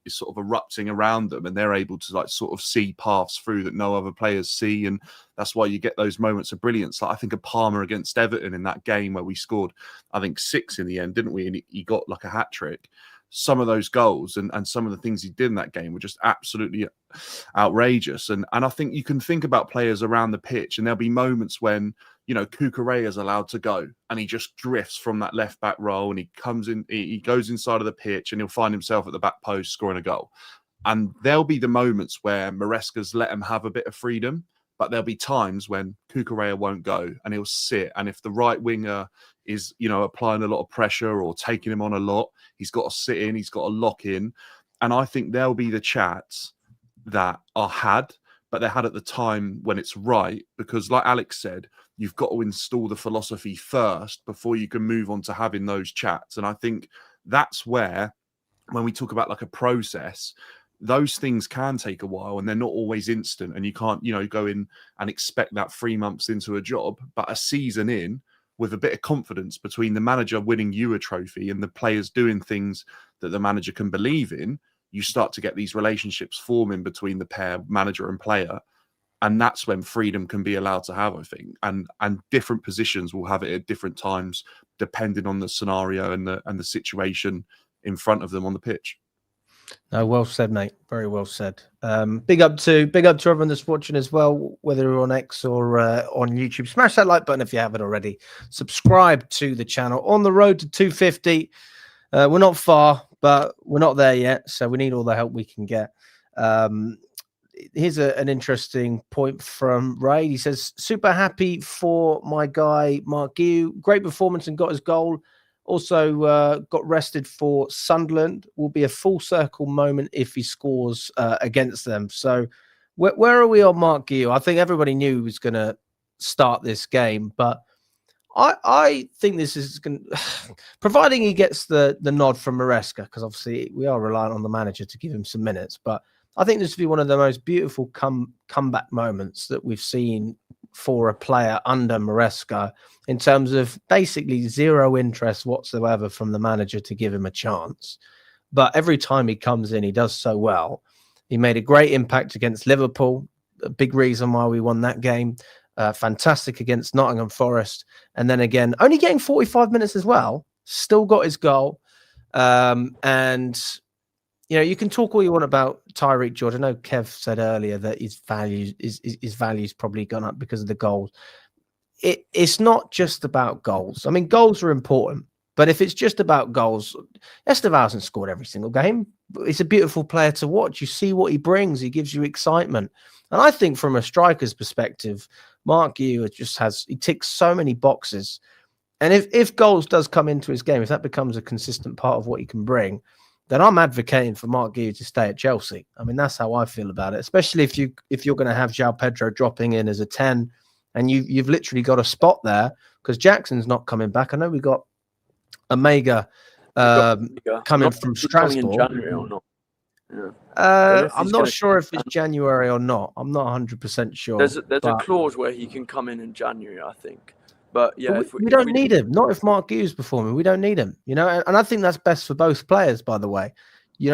sort of erupting around them, and they're able to like sort of see paths through that no other players see, and that's why you get those moments of brilliance. Like I think of Palmer against Everton in that game where we scored, I think 6 in the end, didn't we? And he got like a hat trick. Some of those goals and some of the things he did in that game were just absolutely outrageous. And I think you can think about players around the pitch, and there'll be moments when, you know, Cucurella is allowed to go and he just drifts from that left back role, and he goes inside of the pitch, and he'll find himself at the back post scoring a goal. And there'll be the moments where Maresca's let him have a bit of freedom, but there'll be times when Cucurella won't go and he'll sit. And if the right winger is, you know, applying a lot of pressure or taking him on a lot, he's got to sit in, he's got to lock in. And I think there'll be the chats that are had, but they're had at the time when it's right, because like Alex said, you've got to install the philosophy first before you can move on to having those chats. And I think that's where, when we talk about like a process, those things can take a while, and they're not always instant, and you can't, you know, go in and expect that 3 months into a job. But a season in, with a bit of confidence between the manager winning you a trophy and the players doing things that the manager can believe in, you start to get these relationships forming between the pair, manager and player. And that's when freedom can be allowed to have, I think. And different positions will have it at different times, depending on the scenario and the situation in front of them on the pitch. No, well said, mate. Very well said. Big up to everyone that's watching as well, whether you're on X or on YouTube. Smash that like button if you haven't already. Subscribe to the channel. On the road to 250. We're not far, but we're not there yet, so we need all the help we can get. Here's an interesting point from Ray. He says, super happy for my guy, Marc Guiu. Great performance and got his goal. Also got rested for Sunderland. Will be a full circle moment if he scores against them. So where are we on Marc Guiu? I think everybody knew he was going to start this game, but I think this is going to, providing he gets the nod from Maresca, because obviously we are reliant on the manager to give him some minutes, but I think this will be one of the most beautiful comeback moments that we've seen for a player under Maresca, in terms of basically zero interest whatsoever from the manager to give him a chance. But every time he comes in, he does so well. He made a great impact against Liverpool, a big reason why we won that game. fantastic against Nottingham Forest, and then again only getting 45 minutes as well. Still got his goal, and you can talk all you want about Tyreek George. I know Kev said earlier that his value's probably gone up because of the goals. It's not just about goals. I mean, goals are important, but if it's just about goals, Estevao hasn't scored every single game. It's a beautiful player to watch. You see what he brings. He gives you excitement. And I think from a striker's perspective, Marc Guiu he ticks so many boxes. And if goals does come into his game, if that becomes a consistent part of what he can bring, then I'm advocating for Marc Guiu to stay at Chelsea. I mean, that's how I feel about it, especially if you're going to have João Pedro dropping in as a 10, and you've literally got a spot there because Jackson's not coming back. I know we got Omega coming from Strasbourg. Coming in January or not? Yeah. I'm not sure if it's January or not. I'm not 100% sure. There's a clause where he can come in January, I think. But yeah, but we don't need him. Not if Marc Guiu's performing. We don't need him. And I think that's best for both players. By the way, you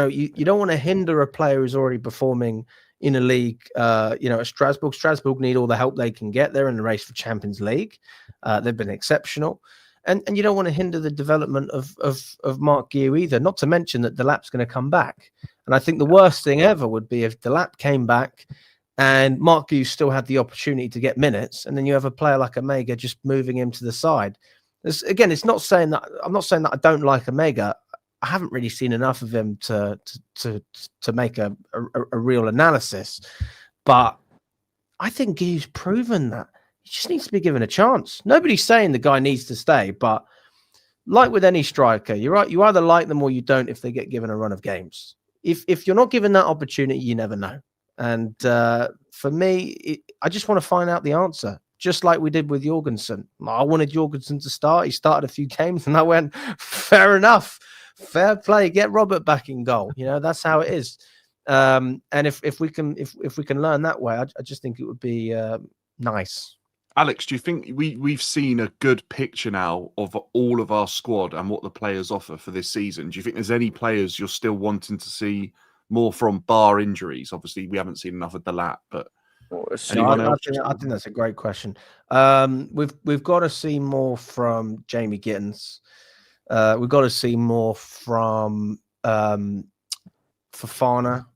don't want to hinder a player who's already performing in a league. At Strasbourg. Strasbourg need all the help they can get. They're in the race for Champions League. They've been exceptional, and you don't want to hinder the development of Marc Guiu either. Not to mention that Delap's going to come back, and I think the worst thing ever would be if Delap came back and Marc Guiu still had the opportunity to get minutes, and then you have a player like Omega just moving him to the side. It's not saying that I'm not saying that I don't like Omega. I haven't really seen enough of him to make a real analysis, but I think Guiu's proven that he just needs to be given a chance. Nobody's saying the guy needs to stay, but like with any striker, you're right. You either like them or you don't if they get given a run of games. If you're not given that opportunity, you never know. And for me, I just want to find out the answer, just like we did with Jorgensen. I wanted Jorgensen to start. He started a few games, and I went, fair enough, fair play. Get Robert back in goal. That's how it is. And if we can learn that way, I just think it would be nice. Alex, do you think we've seen a good picture now of all of our squad and what the players offer for this season? Do you think there's any players you're still wanting to see more from, bar injuries? Obviously, we haven't seen enough of Delap, but anyone else? I think that's a great question. We've got to see more from Jamie Gittens. We've got to see more from Fofana,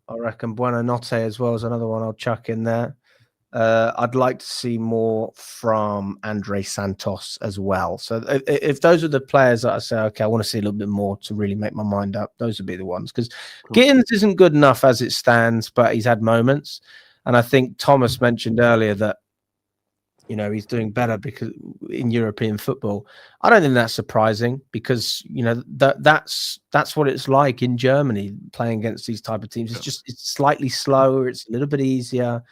I reckon. Buonanotte as well as another one I'll chuck in there. I'd like to see more from Andre Santos as well. So if those are the players that I say, okay, I want to see a little bit more to really make my mind up, those would be the ones. Because Gittens isn't good enough as it stands, but he's had moments. And I think Thomas mentioned earlier that, he's doing better because in European football. I don't think that's surprising because, that's what it's like in Germany playing against these type of teams. It's slightly slower. It's a little bit easier.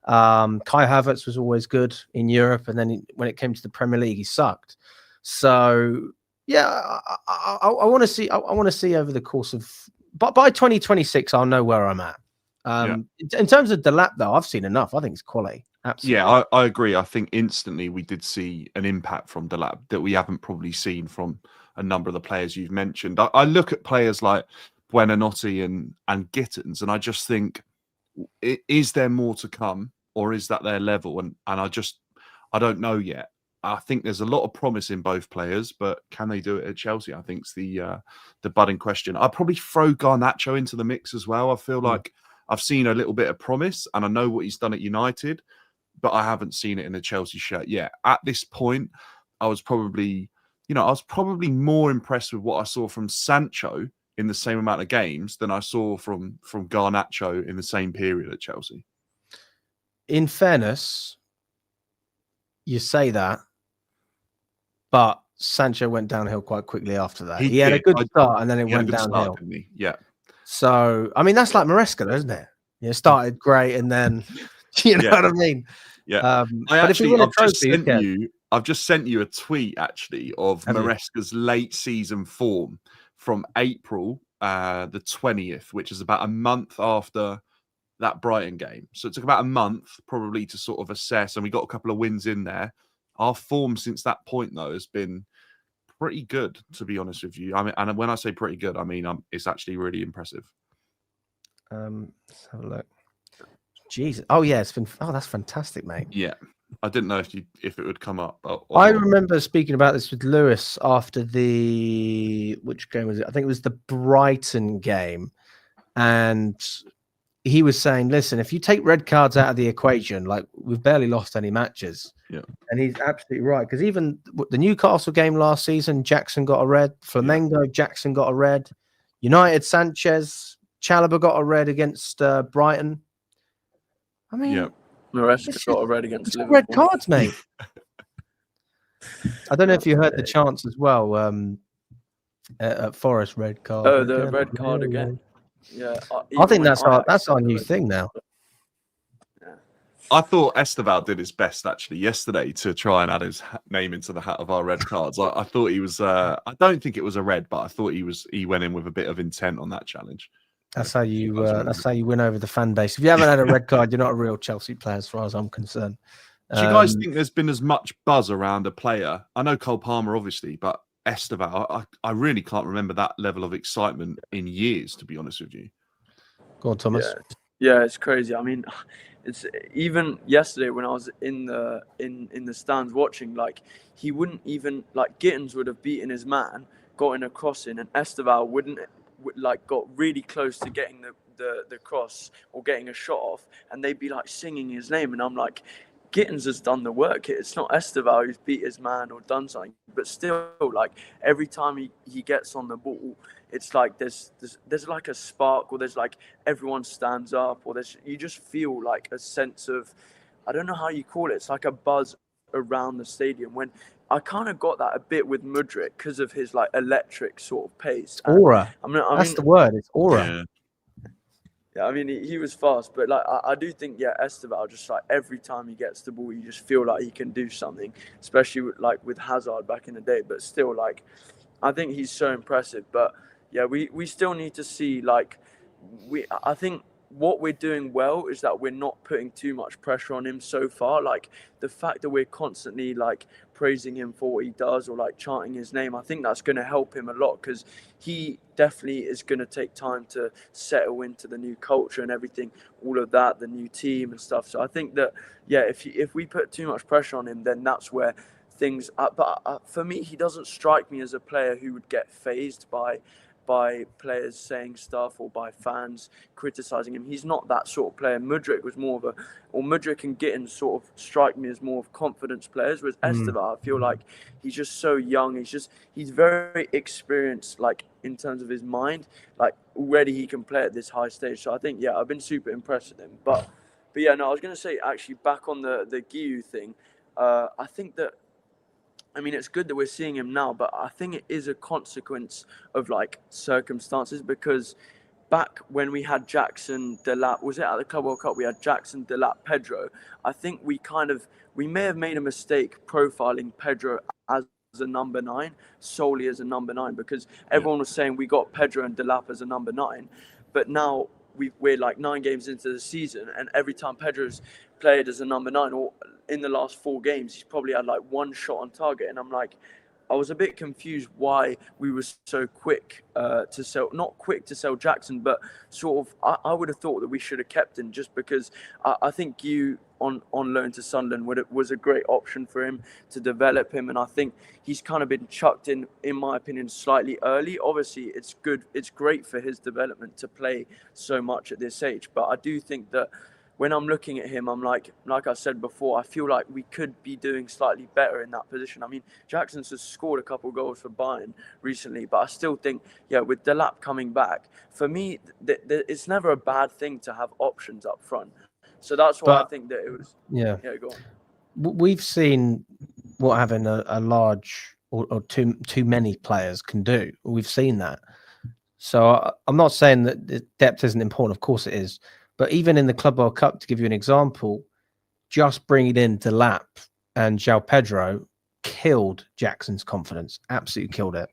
Kai Havertz was always good in Europe, and then when it came to the Premier League, he sucked. So yeah, I want to see. I want to see over the course of, but by 2026, I'll know where I'm at. In terms of Delap, though, I've seen enough. I think it's quality. Absolutely. Yeah, I agree. I think instantly we did see an impact from Delap that we haven't probably seen from a number of the players you've mentioned. I look at players like Buonanotte and Gittens, and I just think, is there more to come, or is that their level? And I don't know yet. I think there's a lot of promise in both players, but can they do it at Chelsea? I think it's the budding question. I'd probably throw Garnacho into the mix as well. I feel like I've seen a little bit of promise, and I know what he's done at United, but I haven't seen it in a Chelsea shirt yet. At this point, I was probably more impressed with what I saw from Sancho in the same amount of games than I saw from Garnacho in the same period at Chelsea. In fairness, you say that, but Sancho went downhill quite quickly after that. He had a good start, and then it went downhill. Yeah. So, I mean, that's like Maresca, isn't it? It started great, and then, you know what I mean? Yeah. I've just sent you a tweet, actually, of Maresca's late season form from April the 20th, which is about a month after that Brighton game. So it took about a month probably to sort of assess, and we got a couple of wins in there. Our form since that point, though, has been pretty good, to be honest with you. I mean, and when I say pretty good, I mean it's actually really impressive. Let's have a look. Jesus. Oh yeah, it's been. Oh, that's fantastic, mate. Yeah, I didn't know if it would come up. I remember speaking about this with Lewis after which game was it? I think it was the Brighton game, and he was saying, "Listen, if you take red cards out of the equation, like we've barely lost any matches." Yeah, and he's absolutely right, because even the Newcastle game last season, Jackson got a red. Flamengo, Jackson got a red. United, Sanchez, Chalobah got a red against Brighton. I mean, Maresca got a red against Liverpool. Red cards, mate. I don't know if you heard the chants as well. At Forest, red card. Oh, the red card again. Yeah, I think that's our new thing now. Yeah. I thought Estevao did his best actually yesterday to try and add his name into the hat of our red cards. I thought he was. I don't think it was a red, but I thought he went in with a bit of intent on that challenge. That's how you win over the fan base. If you haven't had a red card, you're not a real Chelsea player, as far as I'm concerned. Do you guys think there's been as much buzz around a player? I know Cole Palmer, obviously, but Estevao, I really can't remember that level of excitement in years, to be honest with you. Go on, Thomas. Yeah, it's crazy. I mean, it's even yesterday when I was in the stands watching, like he wouldn't even, like Gittens would have beaten his man, got in a crossing, and Estevao got really close to getting the cross or getting a shot off, and they'd be like singing his name, and I'm like, Gittens has done the work here. It's not Estevao who's beat his man or done something, but still, like every time he gets on the ball, it's like there's like a spark, or there's like everyone stands up, or you just feel like a sense of, I don't know how you call it. It's like a buzz around the stadium. When I kind of got that a bit with Mudryk because of his like electric sort of pace. Aura. I mean, that's the word. It's aura. Yeah, I mean, he was fast, but like I do think, Estevao, just like every time he gets the ball, you just feel like he can do something, especially with Hazard back in the day. But still, like, I think he's so impressive. But yeah, we still need to see, like, I think what we're doing well is that we're not putting too much pressure on him so far. Like the fact that we're constantly like praising him for what he does or like chanting his name, I think that's going to help him a lot, because he definitely is going to take time to settle into the new culture and everything, all of that, the new team and stuff. So I think that, if we put too much pressure on him, then that's where things, but for me, he doesn't strike me as a player who would get fazed by players saying stuff or by fans criticizing him. He's not that sort of player. Mudryk was more of Mudryk and Gittens sort of strike me as more of confidence players, whereas Estevao, I feel like he's just so young. He's very experienced, like in terms of his mind, like already he can play at this high stage. So I think, I've been super impressed with him. But I was going to say, actually, back on the Guiu thing, I think that, I mean, it's good that we're seeing him now, but I think it is a consequence of like circumstances, because back when we had Jackson, Delap, was it at the Club World Cup? We had Jackson, Delap, Pedro. I think we may have made a mistake profiling Pedro as a number 9, solely as a number 9, because everyone was saying we got Pedro and Delap as a number 9, but now we're like 9 games into the season, and every time Pedro's played as a number 9, or in the last 4 games, he's probably had like 1 shot on target. And I'm like, I was a bit confused why we were so quick to sell, not quick to sell Jackson, but sort of, I would have thought that we should have kept him, just because I think Guiu on loan to Sunderland was a great option for him to develop him. And I think he's kind of been chucked in my opinion, slightly early. Obviously, it's good. It's great for his development to play so much at this age. But I do think that when I'm looking at him, I'm like I said before, I feel like we could be doing slightly better in that position. I mean, Jackson's has scored a couple of goals for Bayern recently, but I still think, with Delap coming back, for me, it's never a bad thing to have options up front. So that's why I think that it was. Yeah, go on. We've seen what having a large or too many players can do. We've seen that. So I'm not saying that the depth isn't important. Of course it is. But even in the Club World Cup, to give you an example, just bringing in Delap and João Pedro killed Jackson's confidence, absolutely killed it.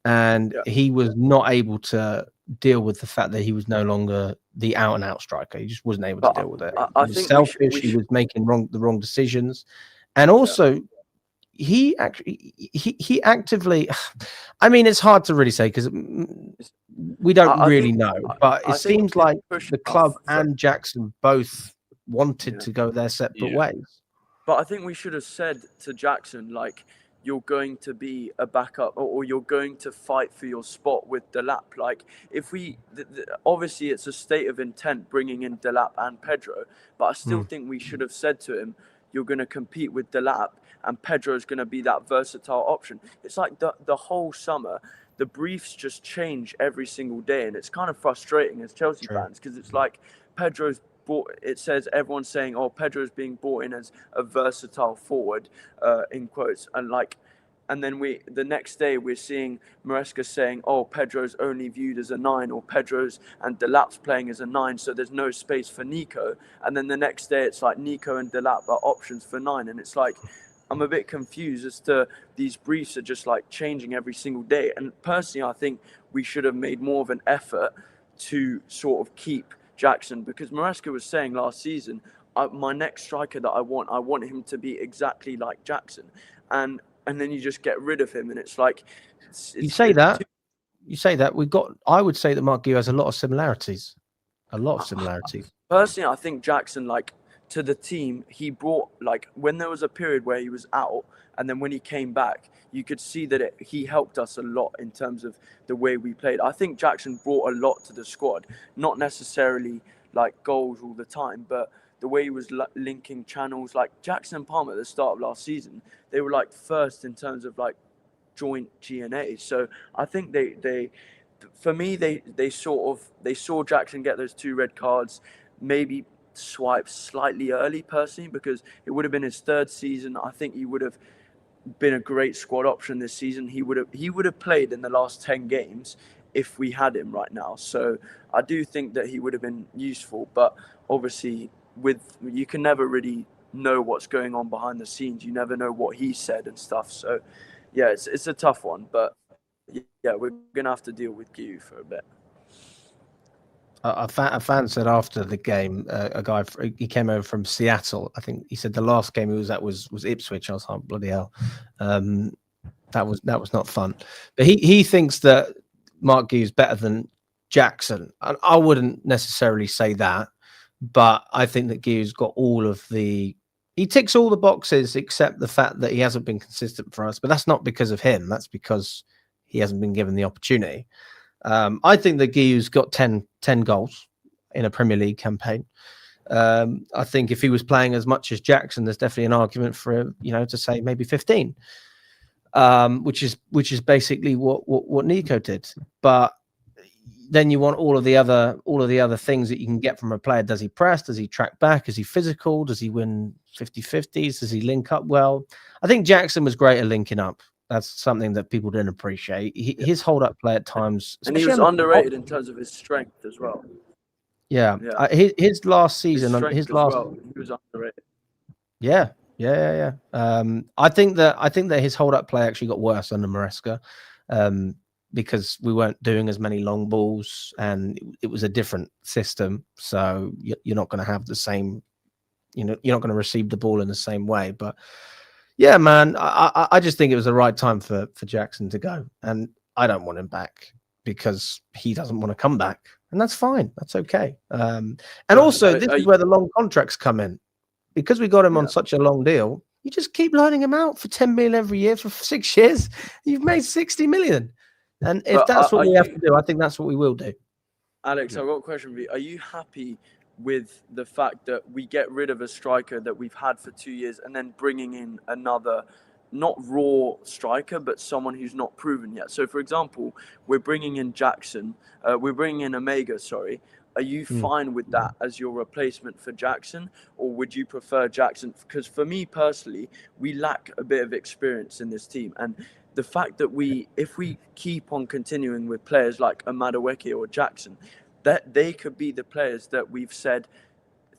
And he was not able to deal with the fact that he was no longer the out-and-out striker. He just wasn't able to deal with it. He was selfish. He was making the wrong decisions. And also, he actively, I mean, it's hard to really say because we don't really know, but it seems like the club and Jackson both wanted to go their separate ways. But I think we should have said to Jackson, like, you're going to be a backup, or you're going to fight for your spot with Delap. Like, if we obviously it's a state of intent bringing in Delap and Pedro, but I still think we should have said to him, you're going to compete with Delap, and Pedro is going to be that versatile option. It's like the whole summer, the briefs just change every single day, and it's kind of frustrating as Chelsea fans, because it's like Pedro's it says everyone's saying, oh, Pedro's being brought in as a versatile forward, in quotes, and then the next day we're seeing Maresca saying, oh, Pedro's only viewed as a 9, or Pedro's and Delap's playing as a 9, so there's no space for Nico. And then the next day it's like Nico and Delap are options for 9, and it's like, I'm a bit confused as to these briefs are just like changing every single day. And personally, I think we should have made more of an effort to sort of keep Jackson, because Maresca was saying last season, my next striker that I want him to be exactly like Jackson, and then you just get rid of him, and it's like you say that I would say that Marc Guiu has a lot of similarities. Personally, I think Jackson, like, to the team, he brought, like, when there was a period where he was out, and then when he came back, you could see that he helped us a lot in terms of the way we played. I think Jackson brought a lot to the squad, not necessarily like goals all the time, but the way he was linking channels. Like Jackson and Palmer at the start of last season, they were like first in terms of like joint G&A. So I think they saw Jackson get those 2 red cards, maybe swipe slightly early personally, because it would have been his 3rd season. I think he would have been a great squad option this season. He would have played in the last 10 games if we had him right now. So I do think that he would have been useful, but obviously you can never really know what's going on behind the scenes. You never know what he said and stuff. So yeah, it's a tough one, but yeah, we're gonna have to deal with Guiu for a bit. A fan said after the game, a guy, he came over from Seattle. I think he said the last game he was at was Ipswich. I was like, bloody hell. That was not fun. But he thinks that Marc Guiu is better than Jackson. And I wouldn't necessarily say that, but I think that Guiu's got he ticks all the boxes except the fact that he hasn't been consistent for us. But that's not because of him. That's because he hasn't been given the opportunity. I think that Guiu's got 10 goals in a Premier League campaign. I think if he was playing as much as Jackson, there's definitely an argument for to say maybe 15, which is basically what Nico did. But then you want all of the other things that you can get from a player. Does he press? Does he track back? Is he physical? Does he win 50-50s? Does he link up well? I think Jackson was great at linking up. That's something that people didn't appreciate. His hold-up play at times, and he was underrated in terms of his strength as well. Yeah. His last season, he was underrated. Yeah. I think that his hold-up play actually got worse under Maresca, because we weren't doing as many long balls, and it was a different system. So you're not going to have the same, you're not going to receive the ball in the same way, but. Yeah, man, I just think it was the right time for Jackson to go. And I don't want him back because he doesn't want to come back. And that's fine. That's okay. And also, this is where the long contracts come in. Because we got him on such a long deal, you just keep loaning him out for 10 million every year for 6 years. You've made 60 million. And if that's what we have to do, I think that's what we will do. Alex, I've got a question for you. Are you happy with the fact that we get rid of a striker that we've had for 2 years and then bringing in another, not raw striker, but someone who's not proven yet? So, for example, we're bringing in Jackson, we're bringing in Omega, sorry. Are you fine with that as your replacement for Jackson, or would you prefer Jackson? Because for me personally, we lack a bit of experience in this team. And the fact that if we keep on continuing with players like Madueke or Jackson, that they could be the players that we've said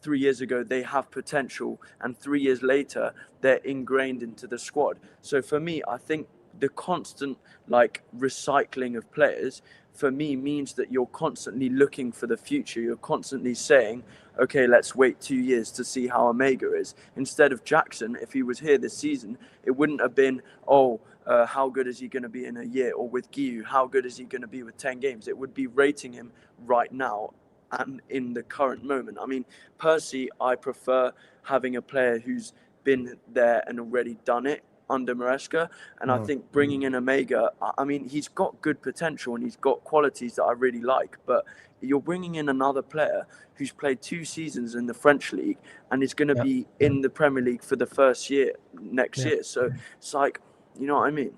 3 years ago they have potential, and 3 years later they're ingrained into the squad. So for me, I think the constant recycling of players for me means that you're constantly looking for the future. You're constantly saying, okay, let's wait 2 years to see how Omega is. Instead of Jackson, if he was here this season, it wouldn't have been, how good is he going to be in a year? Or with Guiu, how good is he going to be with 10 games? It would be rating him right now and in the current moment. I mean, personally, I prefer having a player who's been there and already done it under Maresca. And I think bringing in Omega, I mean, he's got good potential and he's got qualities that I really like. But you're bringing in another player who's played 2 seasons in the French league and is going to be in the Premier League for the first year next year. So it's like, you know what I mean?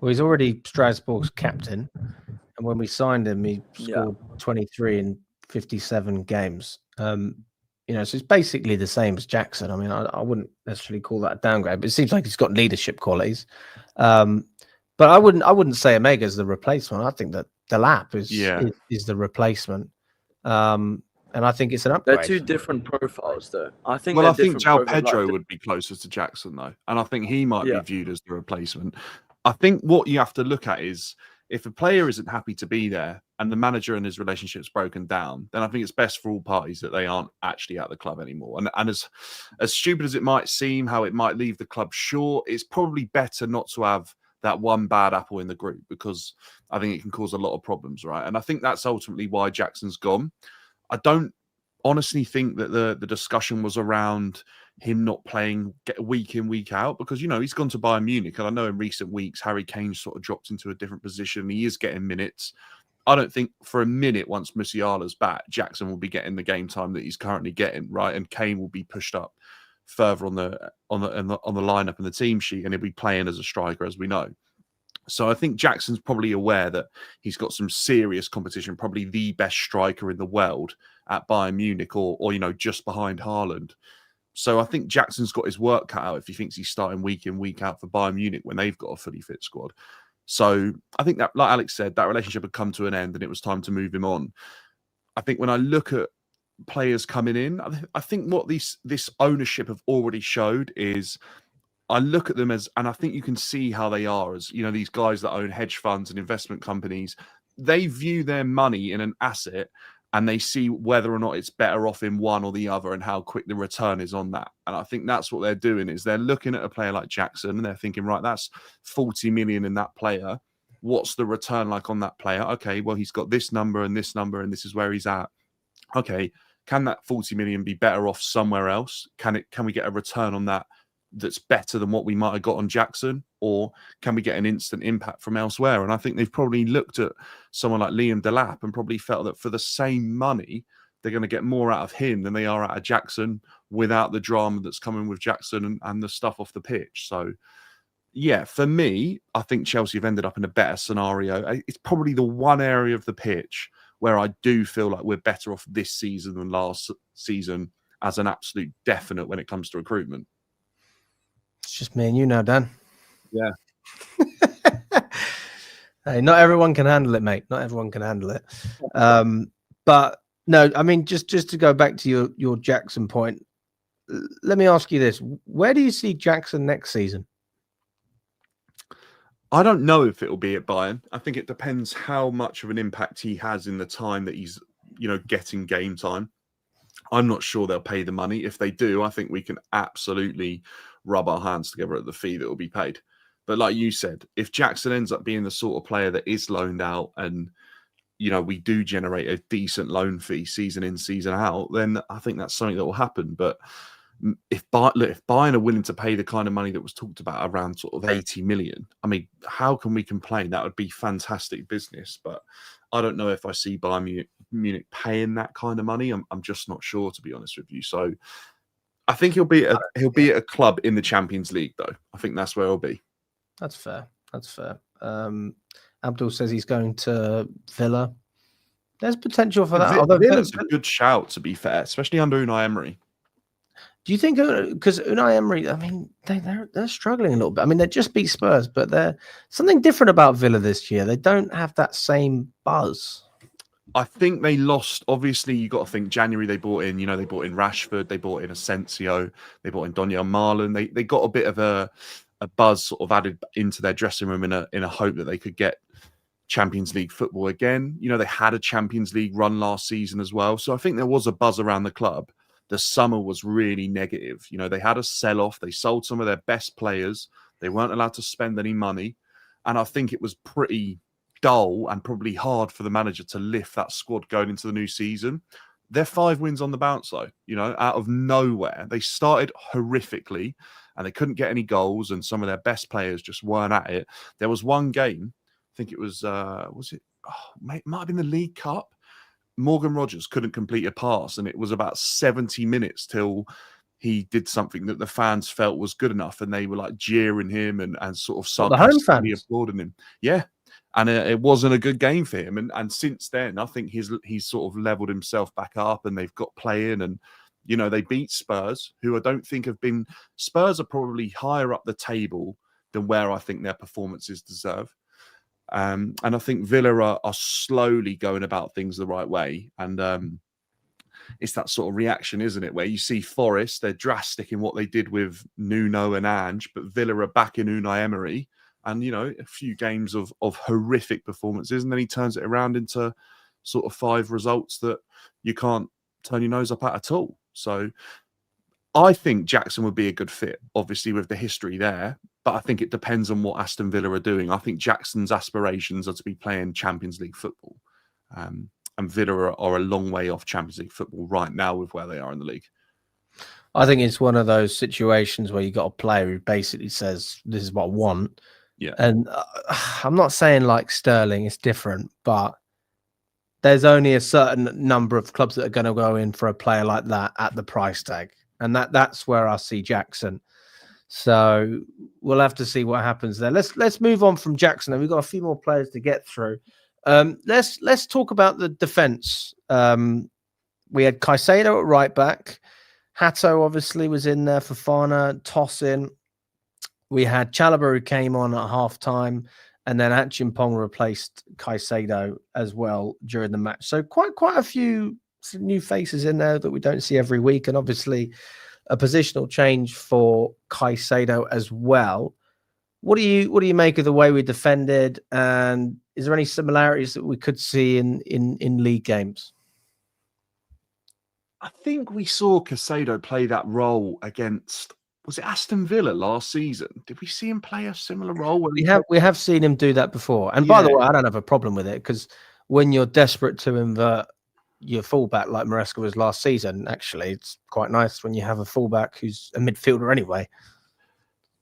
Well, he's already Strasbourg's captain. And when we signed him, he scored 23 in 57 games. You know, so it's basically the same as Jackson. I mean, I wouldn't necessarily call that a downgrade, but it seems like he's got leadership qualities. But I wouldn't say Omega's the replacement. I think that Delap is the replacement. And I think it's an upgrade. They're 2 different profiles, though. I think. Well, I think João Pedro would be closer to Jackson, though, and I think he might be viewed as the replacement. I think what you have to look at is, if a player isn't happy to be there and the manager and his relationship's broken down, then I think it's best for all parties that they aren't actually at the club anymore. And as stupid as it might seem, how it might leave the club short, it's probably better not to have that one bad apple in the group, because I think it can cause a lot of problems, right? And I think that's ultimately why Jackson's gone. I don't honestly think that the discussion was around him not playing week in, week out, because, you know, he's gone to Bayern Munich. And I know in recent weeks, Harry Kane sort of dropped into a different position. He is getting minutes. I don't think for a minute, once Musiala's back, Jackson will be getting the game time that he's currently getting, right? And Kane will be pushed up further on the lineup and the team sheet, and he'll be playing as a striker, as we know. So I think Jackson's probably aware that he's got some serious competition, probably the best striker in the world at Bayern Munich, or you know, just behind Haaland. So I think Jackson's got his work cut out if he thinks he's starting week in, week out for Bayern Munich when they've got a fully fit squad. So I think that, like Alex said, that relationship had come to an end and it was time to move him on. I think when I look at players coming in, I think what this ownership have already showed is, I look at them as, and I think you can see how they are as, you know, these guys that own hedge funds and investment companies, they view their money in an asset and they see whether or not it's better off in one or the other and how quick the return is on that. And I think that's what they're doing, is they're looking at a player like Jackson and they're thinking, right, that's 40 million in that player. What's the return like on that player? Okay, well, he's got this number and this number and this is where he's at. Okay, can that 40 million be better off somewhere else? Can we get a return on that that's better than what we might have got on Jackson, or can we get an instant impact from elsewhere? And I think they've probably looked at someone like Liam Delap and probably felt that for the same money, they're going to get more out of him than they are out of Jackson, without the drama that's coming with Jackson and the stuff off the pitch. So, yeah, for me, I think Chelsea have ended up in a better scenario. It's probably the one area of the pitch where I do feel like we're better off this season than last season, as an absolute definite when it comes to recruitment. It's just me and you now, Dan. Yeah. Hey, not everyone can handle it, mate. Not everyone can handle it. But no, I mean, just to go back to your Jackson point, let me ask you this. Where do you see Jackson next season? I don't know if it'll be at Bayern. I think it depends how much of an impact he has in the time that he's, you know, getting game time. I'm not sure they'll pay the money. If they do, I think we can absolutely rub our hands together at the fee that will be paid. But like you said, if Jackson ends up being the sort of player that is loaned out and, you know, we do generate a decent loan fee season in, season out, then I think that's something that will happen. But if Bayern are willing to pay the kind of money that was talked about, around sort of 80 million, I mean, how can we complain? That would be fantastic business. But I don't know if I see Bayern Munich paying that kind of money. I'm just not sure, to be honest with you. So I think he'll be at a club in the Champions League, though. I think that's where he'll be. That's fair. That's fair. Abdul says he's going to Villa. There's potential for that. Although Villa's a good shout, to be fair, especially under Unai Emery. Do you think, because Unai Emery, I mean, they're struggling a little bit. I mean, they just beat Spurs, but they're something different about Villa this year. They don't have that same buzz. I think they lost. Obviously, you got to think January they bought in, they bought in Rashford, they bought in Asensio, they bought in Donyell Marlon. They got a bit of a buzz sort of added into their dressing room in a hope that they could get Champions League football again. They had a Champions League run last season as well. So I think there was a buzz around the club. The summer was really negative. They had a sell-off. They sold some of their best players. They weren't allowed to spend any money. And I think it was pretty dull and probably hard for the manager to lift that squad going into the new season. They're 5 wins on the bounce, though, out of nowhere. They started horrifically and they couldn't get any goals, and some of their best players just weren't at it. There was one game, I think it was it? Oh, it might have been the League Cup. Morgan Rogers couldn't complete a pass, and it was about 70 minutes till he did something that the fans felt was good enough, and they were like jeering him and sort of sarcastically applauding him. Yeah. And it wasn't a good game for him. And since then, I think he's sort of leveled himself back up, and they've got playing, and, they beat Spurs, who I don't think have been... Spurs are probably higher up the table than where I think their performances deserve. And I think Villa are slowly going about things the right way. And it's that sort of reaction, isn't it? Where you see Forest, they're drastic in what they did with Nuno and Ange, but Villa are back in Unai Emery. And, a few games of horrific performances, and then he turns it around into sort of 5 results that you can't turn your nose up at all. So I think Jackson would be a good fit, obviously, with the history there. But I think it depends on what Aston Villa are doing. I think Jackson's aspirations are to be playing Champions League football. And Villa are a long way off Champions League football right now with where they are in the league. I think it's one of those situations where you got a player who basically says, this is what I want. Yeah. And I'm not saying like Sterling, it's different, but there's only a certain number of clubs that are going to go in for a player like that at the price tag. And that's where I see Jackson. So we'll have to see what happens there. Let's move on from Jackson. And we've got a few more players to get through. Let's talk about the defense. We had Caicedo at right back. Hato obviously was in there. Fofana, Tosin. We had Chalobah, who came on at half-time, and then Achimpong replaced Caicedo as well during the match. So quite a few new faces in there that we don't see every week, and obviously a positional change for Caicedo as well. What do you make of the way we defended, and is there any similarities that we could see in league games? I think we saw Caicedo play that role against... Was it Aston Villa last season? Did we see him play a similar role? We have seen him do that before. And by the way, I don't have a problem with it, because when you're desperate to invert your fullback like Maresca was last season, actually, it's quite nice when you have a fullback who's a midfielder anyway.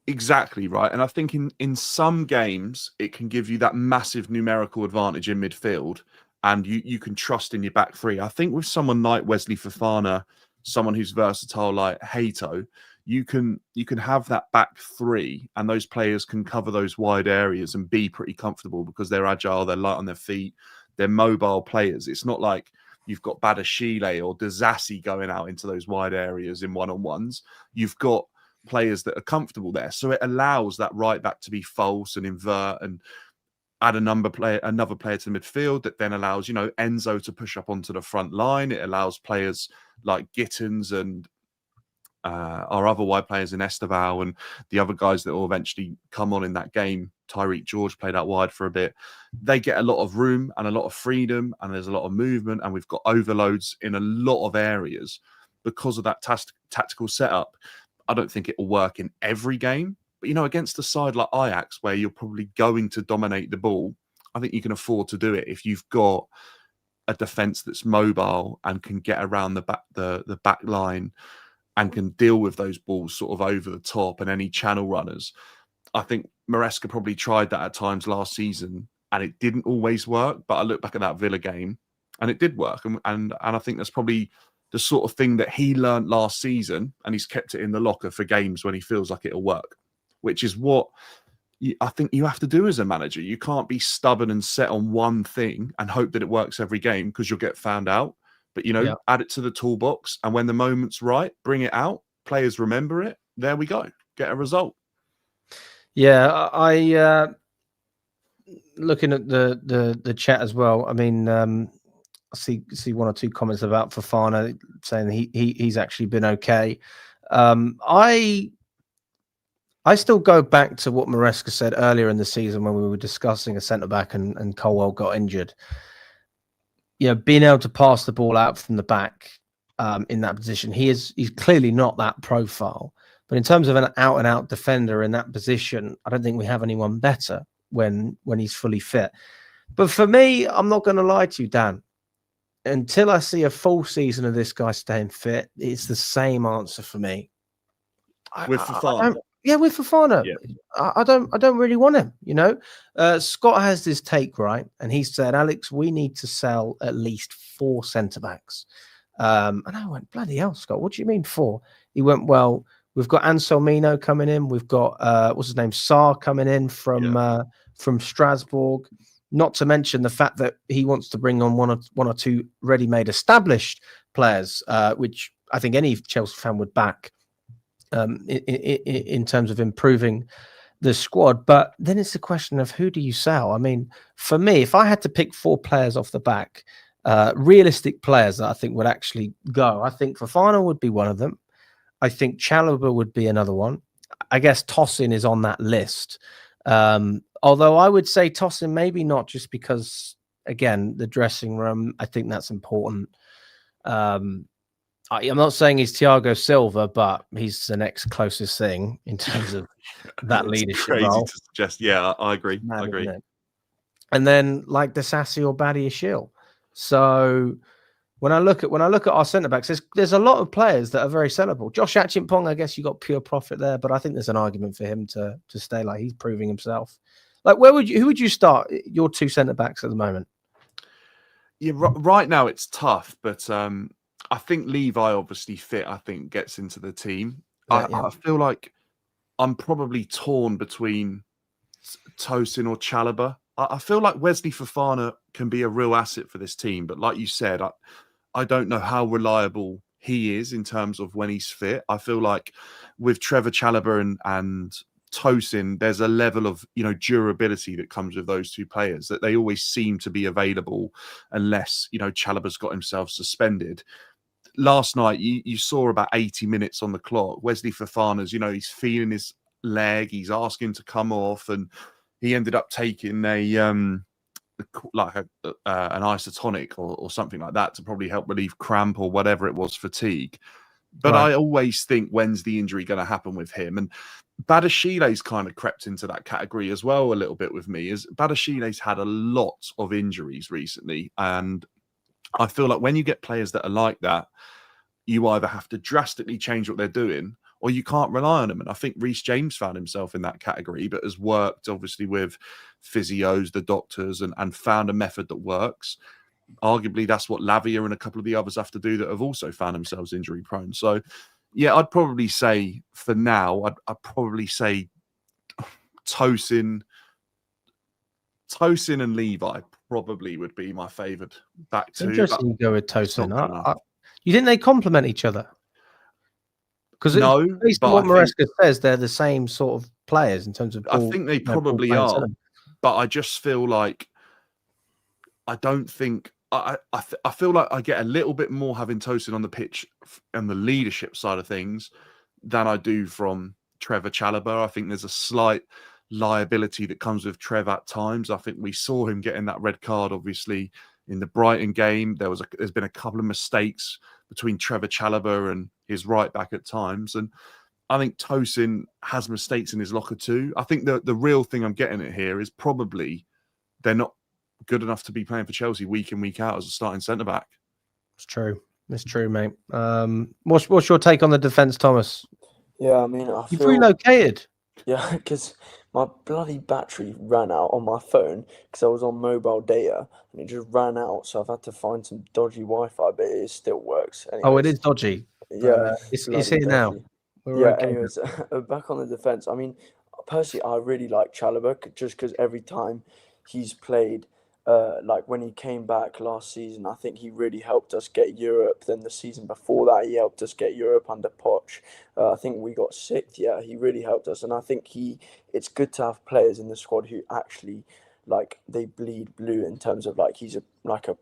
Exactly right. And I think in some games, it can give you that massive numerical advantage in midfield, and you can trust in your back three. I think with someone like Wesley Fofana, someone who's versatile like Hato, you can have that back three, and those players can cover those wide areas and be pretty comfortable because they're agile, they're light on their feet, they're mobile players. It's not like you've got Badashile or Dazassi going out into those wide areas in one-on-ones. You've got players that are comfortable there. So it allows that right back to be false and invert and add another player to the midfield that then allows, Enzo to push up onto the front line. It allows players like Gittens and our other wide players in Estevao and the other guys that will eventually come on in that game. Tyreek George played out wide for a bit. They get a lot of room and a lot of freedom, and there's a lot of movement, and we've got overloads in a lot of areas because of that tactical setup. I don't think it will work in every game, but against a side like Ajax, where you're probably going to dominate the ball, I think you can afford to do it if you've got a defense that's mobile and can get around the back line and can deal with those balls sort of over the top and any channel runners. I think Maresca probably tried that at times last season, and it didn't always work. But I look back at that Villa game, and it did work. And I think that's probably the sort of thing that he learned last season, and he's kept it in the locker for games when he feels like it'll work, which is what I think you have to do as a manager. You can't be stubborn and set on one thing and hope that it works every game, because you'll get found out. But, add it to the toolbox, and when the moment's right, bring it out. Players remember it. There we go. Get a result. Yeah, I looking at the chat as well. I mean, I see one or two comments about Fofana saying he's actually been okay. I still go back to what Maresca said earlier in the season when we were discussing a centre back and Colwell got injured. Being able to pass the ball out from the back in that position, he's clearly not that profile. But in terms of an out-and-out defender in that position, I don't think we have anyone better when he's fully fit. But for me, I'm not going to lie to you, Dan. Until I see a full season of this guy staying fit, it's the same answer for me. With Fofana. With Fofana. Yeah. I don't really want him, you know. Scott has this take, right? And he said, Alex, we need to sell at least 4 centre-backs. And I went, bloody hell, Scott, what do you mean 4? He went, well, we've got Anselmino coming in. We've got, what's his name, Sarr coming in from Strasbourg. Not to mention the fact that he wants to bring on one or two ready-made established players, which I think any Chelsea fan would back in terms of improving the squad. But then it's a question of who do you sell? I mean, for me, if I had to pick 4 players off the back, realistic players that I think would actually go, I think Fofana would be one of them. I think Chalobah would be another one. I guess Tosin is on that list. Although I would say Tosin maybe not, just because, again, the dressing room, I think that's important. I'm not saying he's Thiago Silva, but he's the next closest thing in terms of that leadership crazy role. to suggest. Yeah, I agree. Mad, I agree. And then like Disasi or Badiashile. So when I look at our centre backs, there's a lot of players that are very sellable. Josh Achimpong, I guess you got pure profit there, but I think there's an argument for him to stay. Like, he's proving himself. Like, who would you start your 2 centre backs at the moment? Yeah, right now it's tough, but I think Levi, obviously fit, I think gets into the team. I feel like I'm probably torn between Tosin or Chalobah. I feel like Wesley Fofana can be a real asset for this team, but like you said, I don't know how reliable he is in terms of when he's fit. I feel like with Trevor Chalobah and Tosin, there's a level of, you know, durability that comes with those 2 players, that they always seem to be available unless, you know, Chalobah's got himself suspended. Last night, you saw about 80 minutes on the clock. Wesley Fofana's, you know, he's feeling his leg, he's asking to come off, and he ended up taking an isotonic or something like that to probably help relieve cramp or whatever it was, fatigue. But right. I always think, when's the injury going to happen with him? And Badiashile's kind of crept into that category as well a little bit with me. Is Badiashile's had a lot of injuries recently, and I feel like when you get players that are like that, you either have to drastically change what they're doing or you can't rely on them. And I think Reece James found himself in that category, but has worked obviously with physios, the doctors, and found a method that works. Arguably, that's what Lavia and a couple of the others have to do that have also found themselves injury prone. So, yeah, I'd probably say for now, I'd probably say Tosin and Levi probably would be my favoured back two. Interesting you go with Tosin. You think they complement each other? Because no, based on what Maresca says, they're the same sort of players in terms of ball. I think they probably are, but I just feel like I don't think I feel like I get a little bit more having Tosin on the pitch and the leadership side of things than I do from Trevor Chalobah. I think there's a slight liability that comes with Trev at times. I think we saw him getting that red card, obviously, in the Brighton game. There's been a couple of mistakes between Trevor Chalobah and his right back at times. And I think Tosin has mistakes in his locker too. I think the real thing I'm getting at here is probably they're not good enough to be playing for Chelsea week in, week out as a starting centre-back. It's true. It's true, mate. What's your take on the defence, Thomas? Yeah, I mean, You've relocated. Yeah, because my bloody battery ran out on my phone because I was on mobile data and it just ran out. So I've had to find some dodgy Wi-Fi, but it still works. Anyways, oh, it is dodgy. Yeah, it's here dodgy now. Anyways, back on the defence. I mean, personally, I really like Chalobah just because every time he's played, like when he came back last season, I think he really helped us get Europe. Then the season before that, he helped us get Europe under Poch. I think we got 6th. Yeah, he really helped us, and I think it's good to have players in the squad who actually, like, they bleed blue in terms of like he's a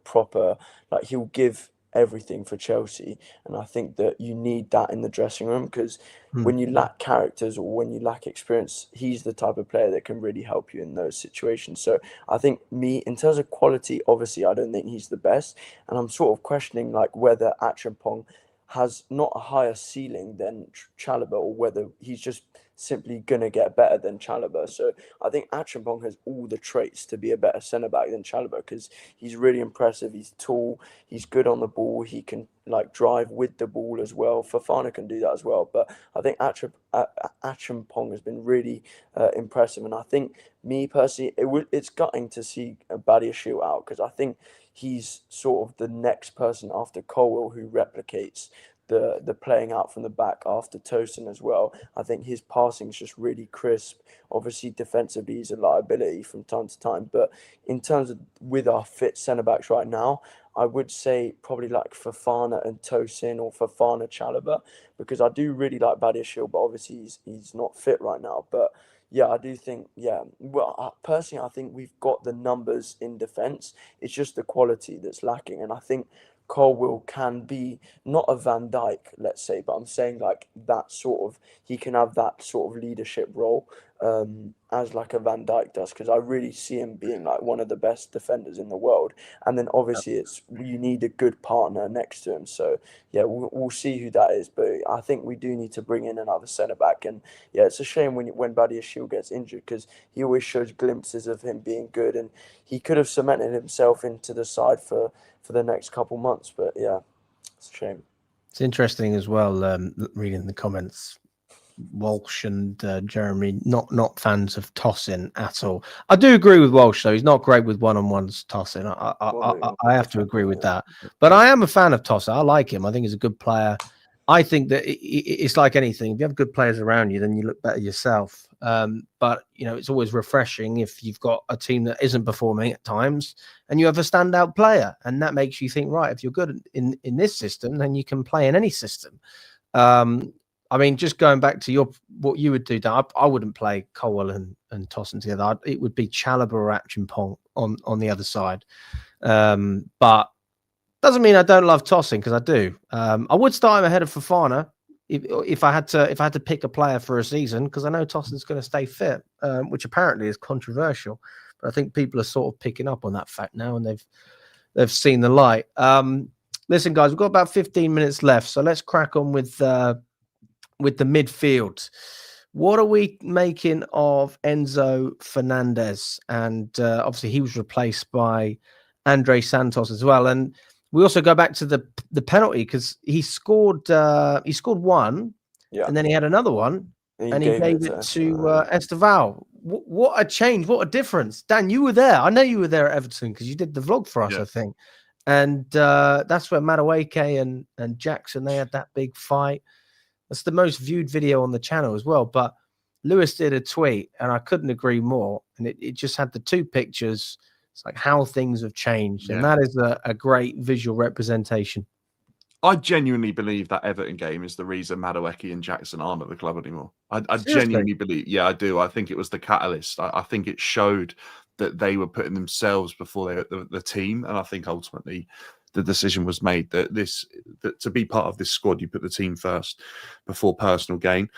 proper, like, he'll give everything for Chelsea, and I think that you need that in the dressing room because when you lack characters or when you lack experience, he's the type of player that can really help you in those situations. So I think in terms of quality, obviously I don't think he's the best, and I'm sort of questioning like whether Achimpong has not a higher ceiling than Chalobah, or whether he's just simply going to get better than Chalobah. So I think Achampong has all the traits to be a better centre-back than Chalobah, because he's really impressive. He's tall, he's good on the ball, he can like drive with the ball as well. Fofana can do that as well. But I think Achampong has been really impressive. And I think, me personally, it's gutting to see Badiashile out, because I think he's sort of the next person after Colwell who replicates the playing out from the back after Tosin as well. I think his passing is just really crisp. Obviously, defensively, he's a liability from time to time. But in terms of with our fit centre-backs right now, I would say probably like Fofana and Tosin, or Fofana Chalobah, because I do really like Badiashile, but obviously he's not fit right now. But yeah, I do think, well, personally, I think we've got the numbers in defence. It's just the quality that's lacking. And I think Colwell can be not a Van Dijk, let's say, but I'm saying like that sort of, he can have that sort of leadership role as like a Van Dijk does, because I really see him being like one of the best defenders in the world. And then obviously you need a good partner next to him. So yeah, we'll see who that is. But I think we do need to bring in another centre back. And yeah, it's a shame when Badiashile gets injured, because he always shows glimpses of him being good, and he could have cemented himself into the side for the next couple months. But yeah, it's a shame. It's interesting as well, reading the comments. Walsh and Jeremy not fans of Tosin at all. I do agree with Walsh though. He's not great with one-on-ones Tosin. I have to agree with that. But I am a fan of Tosin. I like him. I think he's a good player. I think that it's like anything. If you have good players around you, then you look better yourself. But you know, it's always refreshing if you've got a team that isn't performing at times and you have a standout player, and that makes you think, right, if you're good in this system, then you can play in any system. I mean, just going back to what you would do, Dan, I wouldn't play Colwell and Tosin together. It would be Chalobah or Achampong on the other side. But doesn't mean I don't love Tosin, because I do. I would start him ahead of Fofana if I had to pick a player for a season, because I know Tosin's going to stay fit, which apparently is controversial. But I think people are sort of picking up on that fact now, and they've seen the light. Listen, guys, we've got about 15 minutes left, so let's crack on with the midfield. What are we making of Enzo Fernandez? And obviously he was replaced by Andre Santos as well. And we also go back to the penalty, because he scored one, and then he had another one, and he gave it to Estevao. What a change! What a difference! Dan, you were there. I know you were there at Everton, because you did the vlog for us, I think. And that's where Madueke and Jackson, they had that big fight. That's the most viewed video on the channel as well. But Lewis did a tweet, and I couldn't agree more. And it just had the two pictures. It's like how things have changed. And that is a great visual representation. I genuinely believe that Everton game is the reason Madueke and Jackson aren't at the club anymore. I genuinely believe. Yeah, I do. I think it was the catalyst. I think it showed that they were putting themselves before the team. And I think ultimately the decision was made that to be part of this squad, you put the team first before personal gain.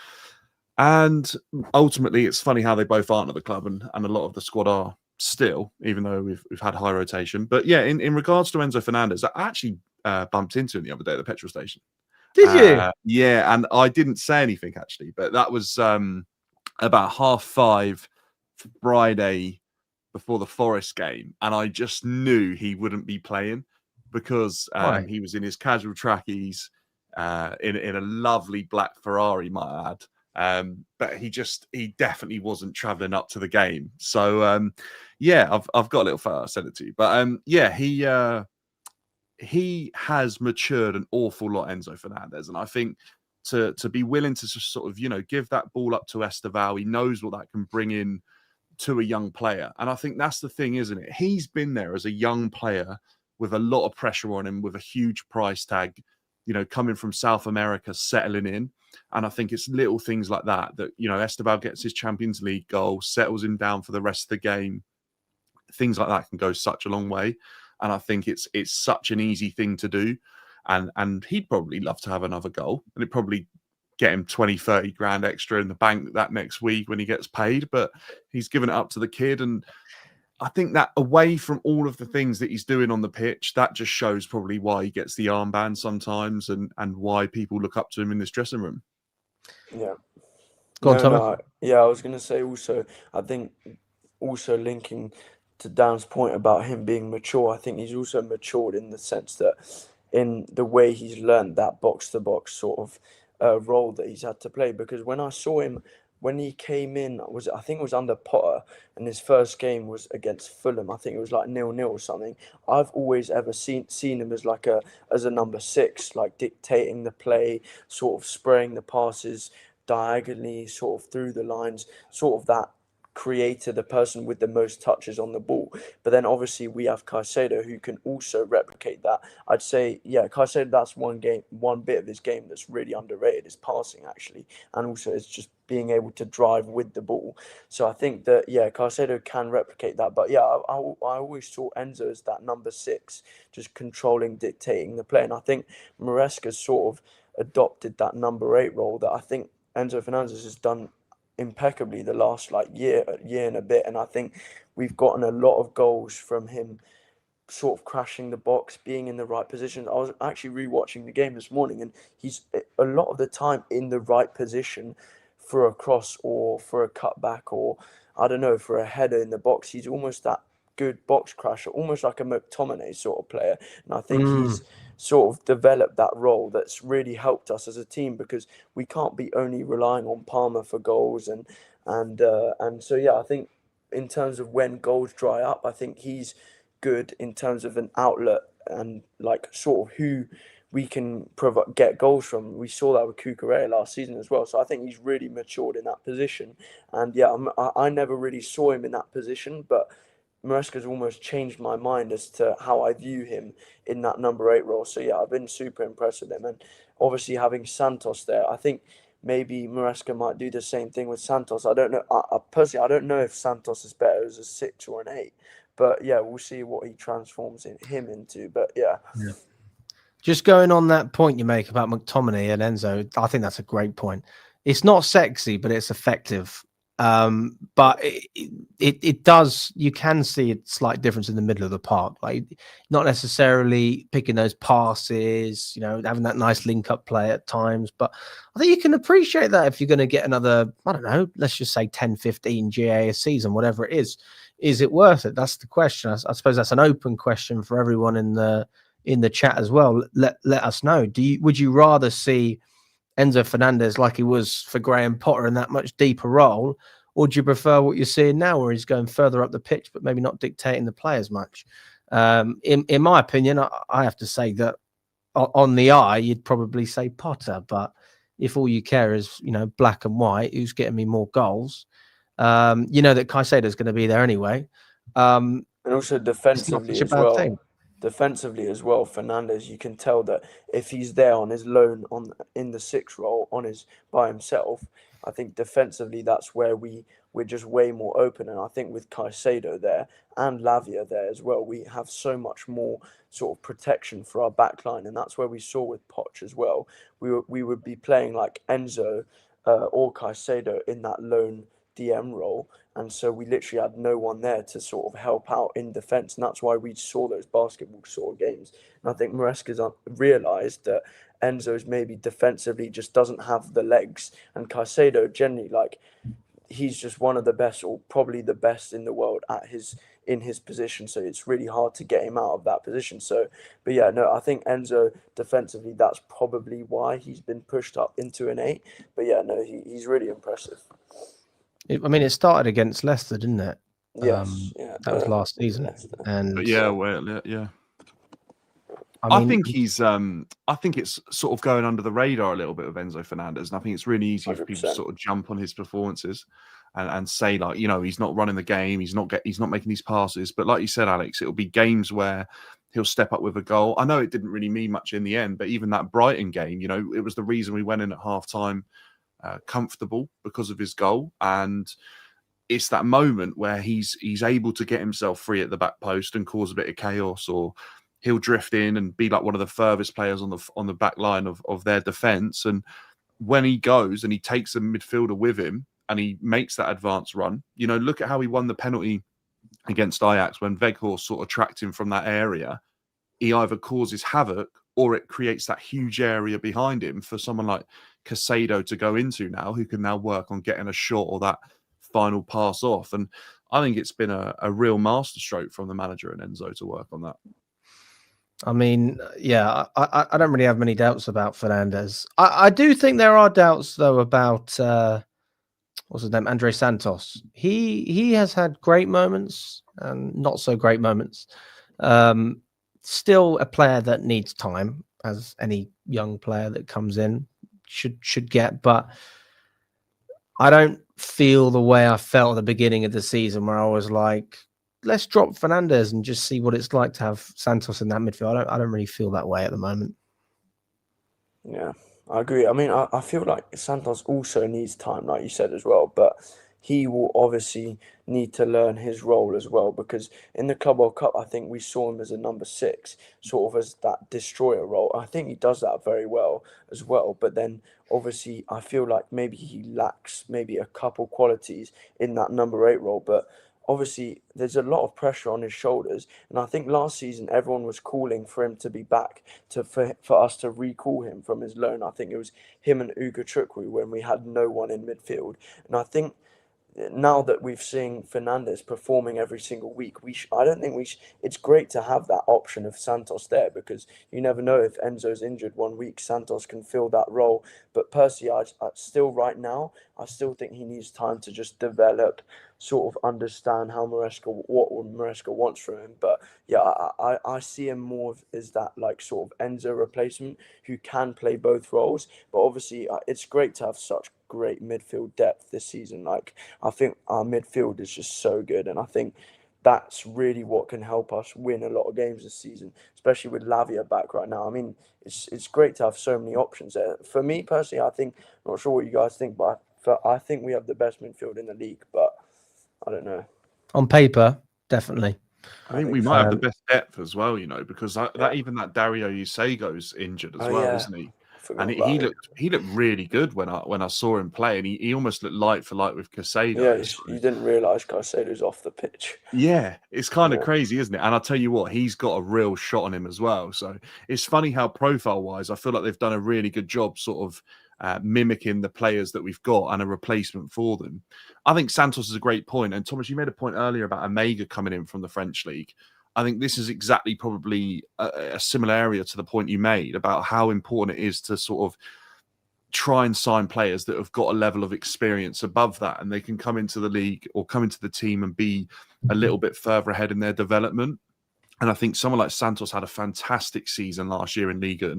And ultimately, it's funny how they both aren't at the club, and a lot of the squad are still, even though we've had high rotation. But yeah, in regards to Enzo Fernandez, I actually bumped into him the other day at the petrol station. Did you? Yeah, and I didn't say anything actually, but that was about 5:30 Friday before the Forest game, and I just knew he wouldn't be playing, because he was in his casual trackies, in a lovely black Ferrari, might I add. But he definitely wasn't traveling up to the game. So yeah, I've got a little photo. I'll send it to you. But yeah, he has matured an awful lot, Enzo Fernandez, and I think to be willing to just sort of give that ball up to Estevao, he knows what that can bring in to a young player. And I think that's the thing, isn't it? He's been there as a young player with a lot of pressure on him, with a huge price tag, coming from South America, settling in. And I think it's little things like that, Estevao gets his Champions League goal, settles him down for the rest of the game. Things like that can go such a long way. And I think it's such an easy thing to do. And he'd probably love to have another goal. And it'd probably get him 20, 30 grand extra in the bank that next week when he gets paid. But he's given it up to the kid. And I think that away from all of the things that he's doing on the pitch, that just shows probably why he gets the armband sometimes and why people look up to him in this dressing room. Yeah. Go on, Thomas. Yeah, I was going to say also, I think also linking to Dan's point about him being mature, I think he's also matured in the sense that in the way he's learned that box-to-box sort of role that he's had to play. Because when I saw him, when he came in, I think it was under Potter, and his first game was against Fulham. I think it was like 0-0 or something. I've always ever seen him as like as a number 6, like dictating the play, sort of spraying the passes diagonally, sort of through the lines, sort of that creator, the person with the most touches on the ball. But then obviously we have Caicedo who can also replicate that. I'd say, yeah, Caicedo, that's one bit of his game that's really underrated, is passing actually, and also it's just being able to drive with the ball. So I think that, yeah, Caicedo can replicate that. But yeah, I always saw Enzo as that number 6, just controlling, dictating the play. And I think Maresca's sort of adopted that number 8 role that I think Enzo Fernandez has done impeccably the last year and a bit. And I think we've gotten a lot of goals from him sort of crashing the box, being in the right position. I was actually rewatching the game this morning, and he's a lot of the time in the right position for a cross or for a cutback, or I don't know, for a header in the box. He's almost that good box crasher, almost like a McTominay sort of player. And I think he's sort of developed that role that's really helped us as a team, because we can't be only relying on Palmer for goals. And so, yeah, I think in terms of when goals dry up, I think he's good in terms of an outlet and like sort of who we can get goals from. We saw that with Cucurella last season as well. So I think he's really matured in that position. And yeah, I never really saw him in that position, but Maresca's almost changed my mind as to how I view him in that number 8 role. So yeah, I've been super impressed with him. And obviously having Santos there, I think maybe Maresca might do the same thing with Santos. I don't know. I personally, I don't know if Santos is better as a 6 or an 8. But yeah, we'll see what he transforms him into. But yeah. Just going on that point you make about McTominay and Enzo, I think that's a great point. It's not sexy, but it's effective. But it does, you can see a slight difference in the middle of the park, like not necessarily picking those passes, having that nice link up play at times. But I think you can appreciate that if you're going to get another, I don't know, let's just say 10, 15 GA a season, whatever it is it worth it? That's the question. I suppose that's an open question for everyone in the chat as well. Let us know. Would you rather see Enzo Fernandez like he was for Graham Potter in that much deeper role, or do you prefer what you're seeing now, where he's going further up the pitch but maybe not dictating the play as much? In my opinion, I have to say that on the eye you'd probably say Potter, but if all you care is black and white, who's getting me more goals, that Caicedo's going to be there anyway, and also defensively as well. Thing. Defensively as well, Fernandez, you can tell that if he's there on his loan in the 6 role by himself, I think defensively that's where we're just way more open. And I think with Caicedo there and Lavia there as well, we have so much more sort of protection for our backline, and that's where we saw with Poch as well. We would be playing like Enzo or Caicedo in that lone DM role, and so we literally had no one there to sort of help out in defence, and that's why we saw those basketball sort of games. And I think Maresca's realised that Enzo's maybe defensively just doesn't have the legs, and Caicedo generally, he's just one of the best, or probably the best in the world in his position, so it's really hard to get him out of that position. So, but yeah, no, I think Enzo defensively, that's probably why he's been pushed up into an 8. But yeah, no, he's really impressive. It started against Leicester, didn't it? Yes, that was last season. Leicester. And yeah. I think it's sort of going under the radar a little bit with Enzo Fernandez, and I think it's really easy 100%. For people to sort of jump on his performances and say he's not running the game, he's not making these passes. But like you said, Alex, it'll be games where he'll step up with a goal. I know it didn't really mean much in the end, but even that Brighton game, it was the reason we went in at half-time comfortable because of his goal. And it's that moment where he's able to get himself free at the back post and cause a bit of chaos, or he'll drift in and be like one of the furthest players on the back line of their defence. And when he goes and he takes a midfielder with him and he makes that advance run, look at how he won the penalty against Ajax, when Weghorst sort of tracked him from that area, he either causes havoc or it creates that huge area behind him for someone like Caicedo to go into now, who can now work on getting a shot or that final pass off. And I think it's been a real masterstroke from the manager and Enzo to work on that. I mean, yeah, I don't really have many doubts about Fernandes. I do think there are doubts, though, about what's his name, Andre Santos. He has had great moments and not so great moments. Still a player that needs time, as any young player that comes in should get. But I don't feel the way I felt at the beginning of the season, where I was like, let's drop Fernandes and just see what it's like to have Santos in that midfield. I don't really feel that way at the moment. Yeah, I agree. I mean, I feel like Santos also needs time, like you said as well, but he will obviously need to learn his role as well, because in the Club World Cup, I think we saw him as a number 6, sort of as that destroyer role. I think he does that very well as well, but then obviously I feel like maybe he lacks maybe a couple qualities in that number 8 role, but obviously there's a lot of pressure on his shoulders, and I think last season everyone was calling for him to be back, for us to recall him from his loan. I think it was him and Ugo Chukwu when we had no one in midfield, and I think now that we've seen Fernandes performing every single week, I don't think it's great to have that option of Santos there, because you never know, if Enzo's injured one week, Santos can fill that role. But personally, I still right now, I still think he needs time to just develop, sort of understand what Maresca wants from him. But yeah, I see him more as that like sort of Enzo replacement who can play both roles. But obviously, it's great to have such great midfield depth this season. Like, I think our midfield is just so good, and I think that's really what can help us win a lot of games this season, especially with Lavia back right now. I mean, it's great to have so many options there. For me personally, I think, I'm not sure what you guys think, but I think we have the best midfield in the league, but I don't know. On paper, definitely. I think we might have the best depth as well, because even that Dario Usego's injured as well, isn't he? And he looked really good when I saw him play, and he almost looked light for light with Caicedo. Yeah, you didn't realise Caicedo's off the pitch. Yeah, it's kind of crazy, isn't it? And I'll tell you what, he's got a real shot on him as well. So it's funny how profile-wise, I feel like they've done a really good job sort of mimicking the players that we've got and a replacement for them. I think Santos is a great point. And Thomas, you made a point earlier about Omega coming in from the French league. I think this is exactly probably a similar area to the point you made about how important it is to sort of try and sign players that have got a level of experience above that, and they can come into the league or come into the team and be a little bit further ahead in their development. And I think someone like Santos had a fantastic season last year in Liga,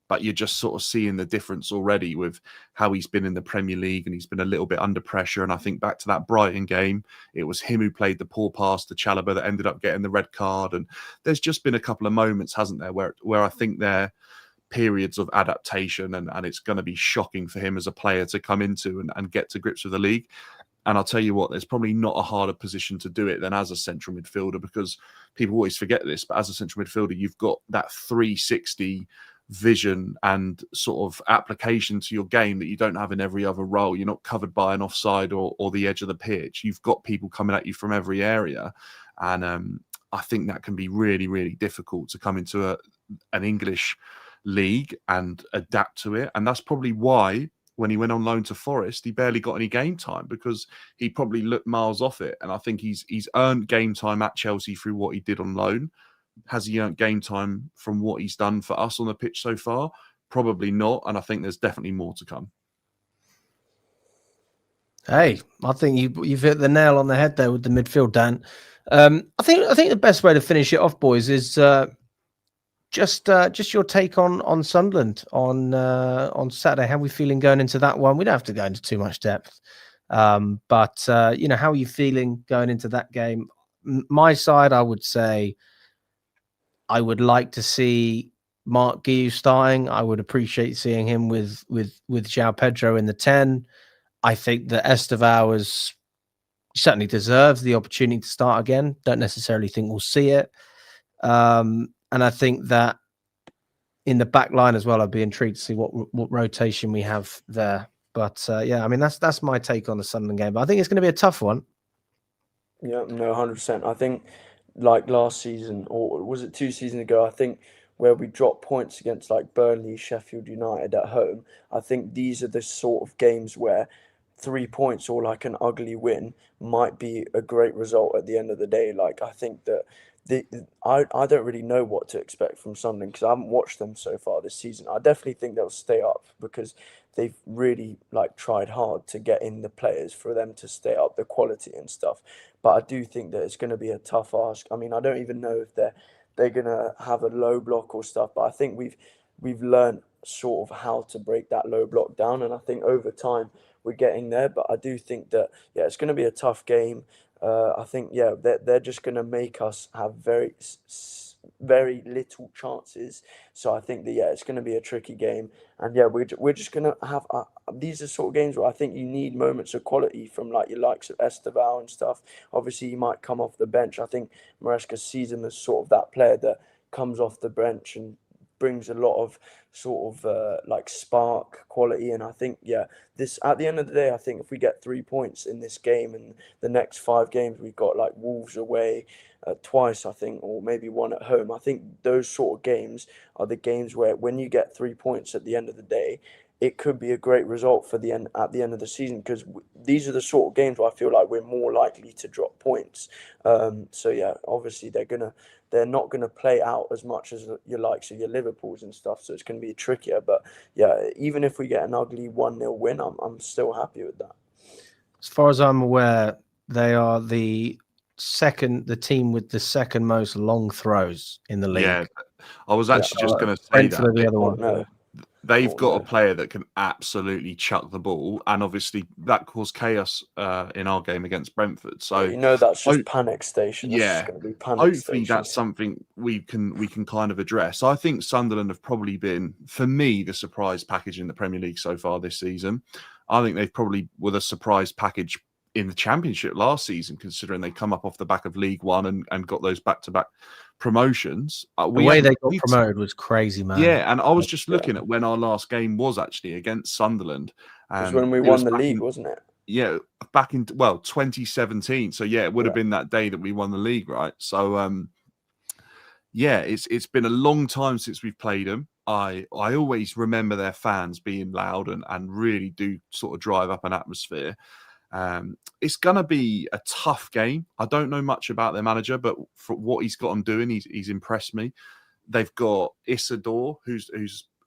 but you're just sort of seeing the difference already with how he's been in the Premier League, and he's been a little bit under pressure. And I think back to that Brighton game, it was him who played the poor pass to Chalobah that ended up getting the red card. And there's just been a couple of moments, hasn't there, where I think they're periods of adaptation, and it's going to be shocking for him as a player to come into and get to grips with the league. And I'll tell you what, there's probably not a harder position to do it than as a central midfielder, because people always forget this, but as a central midfielder, you've got that 360 vision and sort of application to your game that you don't have in every other role. You're not covered by an offside or the edge of the pitch. You've got people coming at you from every area. And I think that can be really, really difficult to come into an English league and adapt to it. And that's probably why when he went on loan to Forest, he barely got any game time, because he probably looked miles off it. And I think he's earned game time at Chelsea through what he did on loan. Has he earned game time from what he's done for us on the pitch so far? Probably not. And I think there's definitely more to come. Hey, I think you've hit the nail on the head there with the midfield, Dan. I think the best way to finish it off, boys, is just your take on Sunderland on Saturday. How are we feeling going into that one? We don't have to go into too much depth, but how are you feeling going into that game? My side, I would say, I would like to see Marc Guiu starting. I would appreciate seeing him with João Pedro in the 10. I think that Estevao certainly deserves the opportunity to start again. Don't necessarily think we'll see it. And I think that in the back line as well, I'd be intrigued to see what rotation we have there. But I mean, that's my take on the Sunderland game. But I think it's going to be a tough one. Yeah, no, 100%. I think like last season, or was it 2 seasons ago? I think where we dropped points against like Burnley, Sheffield United at home. I think these are the sort of games where 3 points or like an ugly win might be a great result at the end of the day. Like I think that I don't really know what to expect from Sunderland because I haven't watched them so far this season. I definitely think they'll stay up because they've really like tried hard to get in the players for them to stay up, the quality and stuff. But I do think that it's going to be a tough ask. I mean, I don't even know if they're going to have a low block or stuff, but I think we've learned sort of how to break that low block down, and I think over time we're getting there. But I do think that yeah, it's going to be a tough game. I think yeah, they're just going to make us have very little chances. So I think that yeah, it's going to be a tricky game, and yeah, we're just going to have these are sort of games where I think you need moments of quality from like your likes of Estevao and stuff. Obviously, he might come off the bench. I think Maresca sees him as sort of that player that comes off the bench and brings a lot of sort of like spark quality. And I think yeah, this at the end of the day, I think if we get 3 points in this game and the next 5 games we've got like Wolves away twice, I think, or maybe one at home. I think those sort of games are the games where when you get 3 points at the end of the day, it could be a great result for the end at the end of the season because these are the sort of games where I feel like we're more likely to drop points. So yeah, obviously they're not gonna play out as much as your likes of your Liverpools and stuff. So it's gonna be trickier. But yeah, even if we get an ugly 1-0 win, I'm still happy with that. As far as I'm aware, they are the team with the second most long throws in the league. Yeah, I was actually just going to say Brentford that are the other one. No. they've got a player that can absolutely chuck the ball, and obviously that caused chaos in our game against Brentford. So You know that's just panic station. That's yeah, just going to be panic hopefully stations. that's something we can kind of address. I think Sunderland have probably been, for me, the surprise package in the Premier League so far this season. I think they've probably were the surprise package in the Championship last season, considering they come up off the back of League One and got those back-to-back promotions. The way they got promoted was crazy, man. Yeah, and I was just looking at when our last game was actually against Sunderland. It was when we won the league, wasn't it? Yeah, back in 2017. So yeah, it would have been that day that we won the league, right? So yeah, it's been a long time since we've played them. I always remember their fans being loud and really do sort of drive up an atmosphere. It's gonna be a tough game. I don't know much about their manager, but for what he's got them doing, he's impressed me. They've got Isidore, who's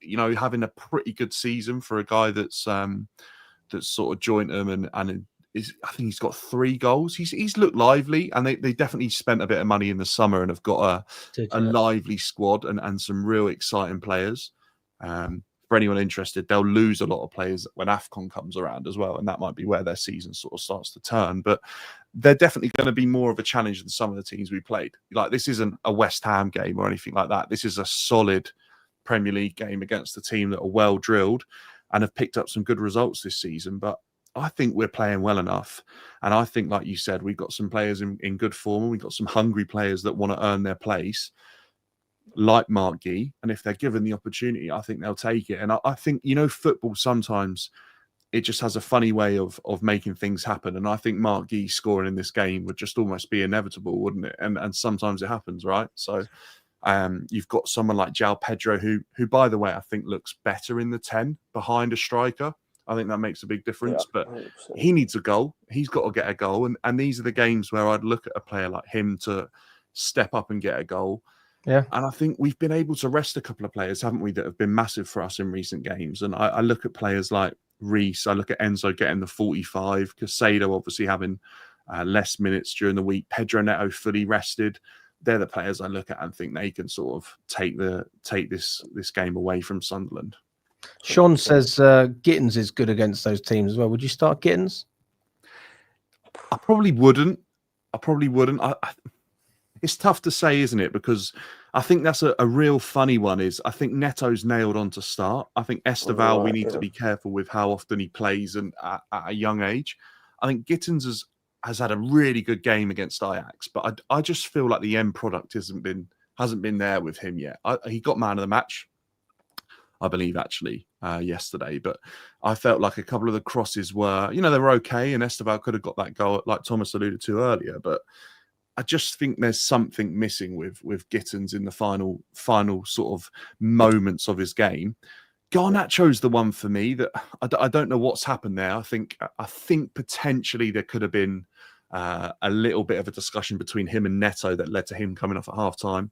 having a pretty good season for a guy that's sort of joined them and I think he's got 3 goals. He's looked lively, and they definitely spent a bit of money in the summer and have got a lively squad and some real exciting players. For anyone interested, they'll lose a lot of players when AFCON comes around as well, and that might be where their season sort of starts to turn. But they're definitely going to be more of a challenge than some of the teams we played. Like, this isn't a West Ham game or anything like that. This is a solid Premier League game against a team that are well drilled and have picked up some good results this season. But I think we're playing well enough. And I think, like you said, we've got some players in good form, and we've got some hungry players that want to earn their place, like Marc, and if they're given the opportunity, I think they'll take it. And I think, football sometimes it just has a funny way of making things happen. And I think Marc scoring in this game would just almost be inevitable, wouldn't it? And sometimes it happens, right? So you've got someone like João Pedro, who by the way, I think looks better in the 10 behind a striker. I think that makes a big difference, but 100%. he needs a goal. He's got to get a goal. And these are the games where I'd look at a player like him to step up and get a goal. Yeah. And I think we've been able to rest a couple of players, haven't we, that have been massive for us in recent games. And I look at players like Reece, I look at Enzo getting the 45, Casado obviously having less minutes during the week, Pedro Neto fully rested. They're the players I look at and think they can sort of take this game away from Sunderland. Sean says Gittens is good against those teams as well. Would you start Gittens? I probably wouldn't. It's tough to say, isn't it? Because I think that's a real funny one. I think Neto's nailed on to start. I think Estevao, we need to be careful with how often he plays and at a young age. I think Gittens has had a really good game against Ajax, but I just feel like the end product hasn't been there with him yet. He got man of the match, I believe, actually. yesterday, but I felt like a couple of the crosses were, they were okay, and Estevao could have got that goal, like Thomas alluded to earlier. But I just think there's something missing with Gittens in the final sort of moments of his game. Garnacho's the one for me that I don't know what's happened there. I think potentially there could have been a little bit of a discussion between him and Neto that led to him coming off at half-time.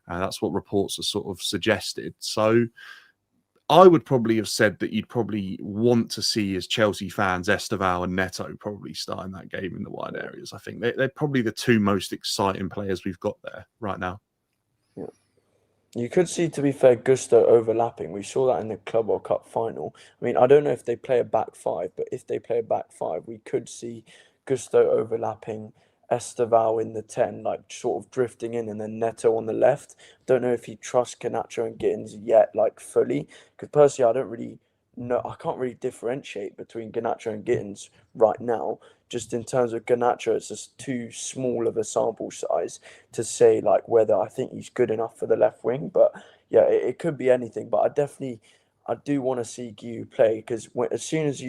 That's what reports have sort of suggested. So I would probably have said that you'd probably want to see, as Chelsea fans, Estevao and Neto probably starting that game in the wide areas. I think they're probably the two most exciting players we've got there right now. Yeah. You could see, to be fair, Gusto overlapping. We saw that in the Club World Cup final. I mean, I don't know if they play a back five, but if they play a back five, we could see Gusto overlapping Estevao in the 10, like sort of drifting in, and then Neto on the left. Don't know if he trusts Garnacho and Gittens yet, like fully, because personally, I don't really know. I can't really differentiate between Garnacho and Gittens right now. Just in terms of Garnacho, it's just too small of a sample size to say like whether I think he's good enough for the left wing. But yeah, it could be anything. But I do want to see Guiu play, because as soon as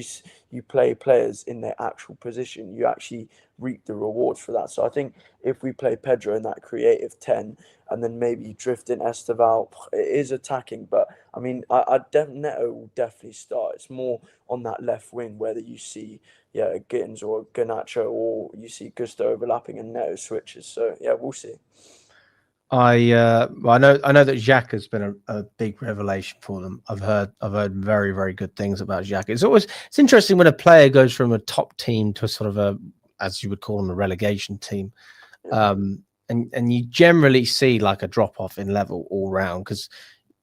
you play players in their actual position, you actually reap the rewards for that. So I think if we play Pedro in that creative 10, and then maybe drift in Estevao, it is attacking. But I mean, Neto will definitely start. It's more on that left wing, whether you see Gittens or Garnacho, or you see Gusto overlapping and Neto switches. So yeah, we'll see. I know that Xhaka has been a big revelation for them. I've heard very, very good things about Xhaka. It's interesting when a player goes from a top team to a sort of a, as you would call them, a relegation team, and you generally see like a drop off in level all round, because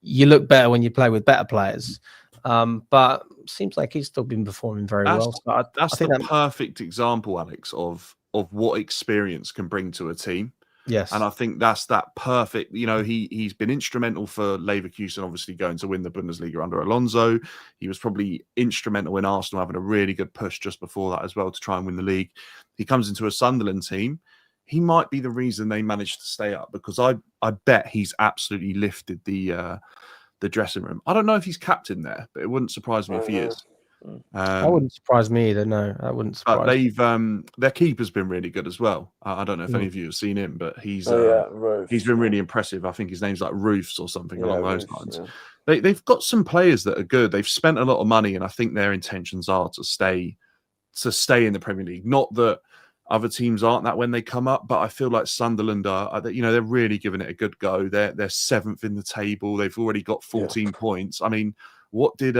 you look better when you play with better players. But seems like he's still been performing very well. So that's the perfect example, Alex, of what experience can bring to a team. Yes. And I think that's that perfect, he's been instrumental for Leverkusen, obviously going to win the Bundesliga under Alonso. He was probably instrumental in Arsenal having a really good push just before that as well to try and win the league. He comes into a Sunderland team. He might be the reason they managed to stay up, because I bet he's absolutely lifted the dressing room. I don't know if he's captain there, but it wouldn't surprise me if he is. That wouldn't surprise me either. No, that wouldn't surprise me. Their keeper's been really good as well. I don't know if any of you have seen him, but he's been really impressive. I think his name's like Roofs or something along those lines. Yeah. They've got some players that are good. They've spent a lot of money, and I think their intentions are to stay in the Premier League. Not that other teams aren't that when they come up, but I feel like Sunderland are, they're really giving it a good go. They're 7th in the table. They've already got 14 points. I mean, what did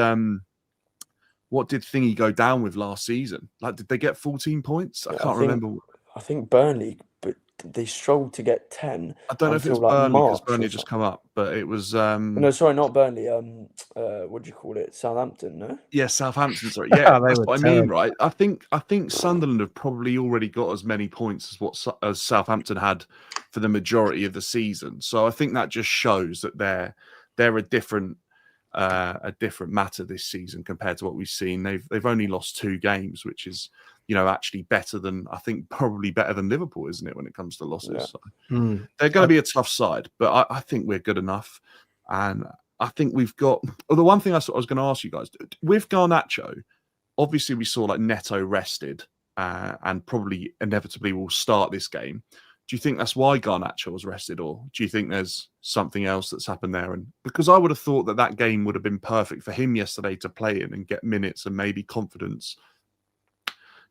Thingy go down with last season? Like, did they get 14 points? I can't remember. I think Burnley, but they struggled to get 10. I don't know if it was Burnley, because Burnley just come up, but it was... No, sorry, not Burnley. What do you call it? Southampton, no? Yeah, Southampton, sorry. Yeah, that's what I mean, right? I think Sunderland have probably already got as many points as Southampton had for the majority of the season. So I think that just shows that they're a different matter this season compared to what we've seen. They've only lost 2 games, which is actually better than, I think, probably better than Liverpool, isn't it, when it comes to losses? Yeah. So they're going to be a tough side, but I think we're good enough, and I think we've got. The one thing I was going to ask you guys with Garnacho, obviously we saw like Neto rested, and probably inevitably will start this game. Do you think that's why Garnacho was rested, or do you think there's something else that's happened there? And because I would have thought that game would have been perfect for him yesterday to play in and get minutes and maybe confidence.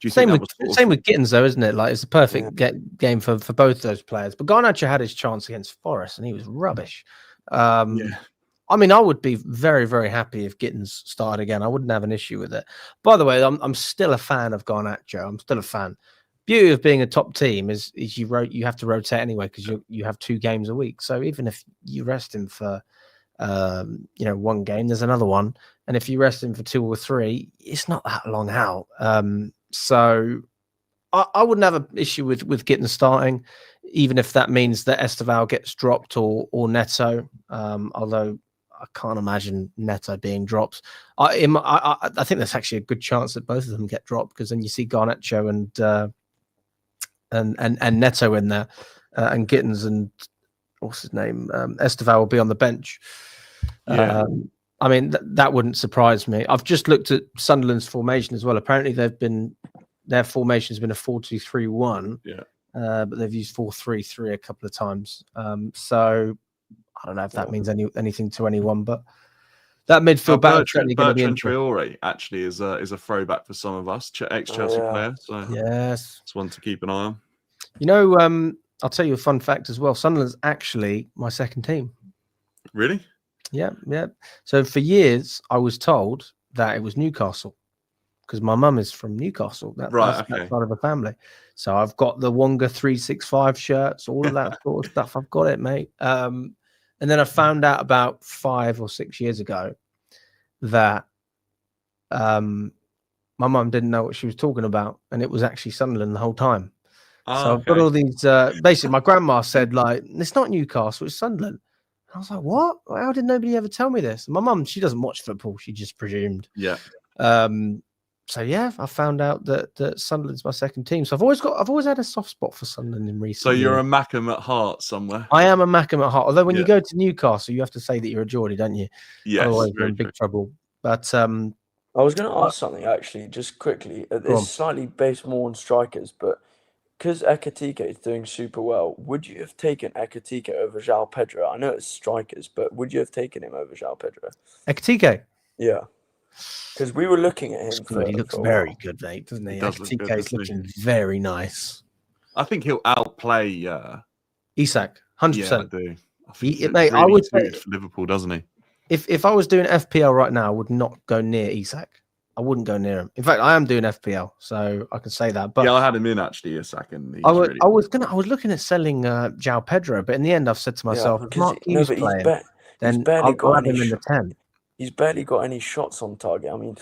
Do you same with Gittens, though, isn't it? Like, it's a perfect game for both those players. But Garnacho had his chance against Forest, and he was rubbish. I mean, I would be very, very happy if Gittens started again. I wouldn't have an issue with it. By the way, I'm still a fan of Garnacho. I'm still a fan. Beauty of being a top team is you have to rotate anyway, because you have 2 games a week. So even if you rest him for 1 game, there's another one, and if you rest him for 2 or 3, it's not that long out. So I wouldn't have an issue with Gittens starting, even if that means that Estevao gets dropped or Neto. Although I can't imagine Neto being dropped. I think there's actually a good chance that both of them get dropped, because then you see Garnacho and Neto in there, and Gittens and what's his name, Estevao will be on the bench. Yeah. I mean, that wouldn't surprise me. I've just looked at Sunderland's formation as well. Apparently, their formation has been a 4-2-3-1. Yeah. But they've used 4-3-3 a couple of times. So I don't know if that means anything to anyone, but that midfield battle is certainly going to be interesting. Traore actually is a throwback for some of us, ex-Chelsea player. So yes, it's one to keep an eye on. You know, I'll tell you a fun fact as well. Sunderland's actually my second team. Really? Yeah. So for years, I was told that it was Newcastle because my mum is from Newcastle. That's that side of the family. So I've got the Wonga 365 shirts, all of that sort of stuff. I've got it, mate. And then I found out about 5 or 6 years ago that my mum didn't know what she was talking about, and it was actually Sunderland the whole time. So I've got all these. Basically, my grandma said, like, it's not Newcastle, it's Sunderland. And I was like, what? How did nobody ever tell me this? And my mum, she doesn't watch football. She just presumed. Yeah. So yeah, I found out that Sunderland's my second team. So I've always had a soft spot for Sunderland in recent. So you're years. a Mackem at heart somewhere. I am a Mackem at heart. Although when you go to Newcastle, you have to say that you're a Geordie, don't you? Yes. Otherwise, you're in big trouble. But I was going to ask something actually, just quickly. It's slightly based more on strikers, but because Ekitike is doing super well, would you have taken Ekitike over João Pedro? I know it's strikers, but would you have taken him over João Pedro? Ekitike? Yeah. Because we were looking at him. He looks very good, mate, doesn't he? Ekitike is looking very nice. I think he'll outplay Isak, 100%. Yeah, I do. I would say for Liverpool, doesn't he? If I was doing FPL right now, I would not go near Isak. I wouldn't go near him. In fact, I am doing FPL, so I can say that. But yeah, I had him in actually a second. I was looking at selling João Pedro, but in the end, I've said to myself, Marc Guiu's playing, then I'll have him in the 10. He's barely got any shots on target. I mean,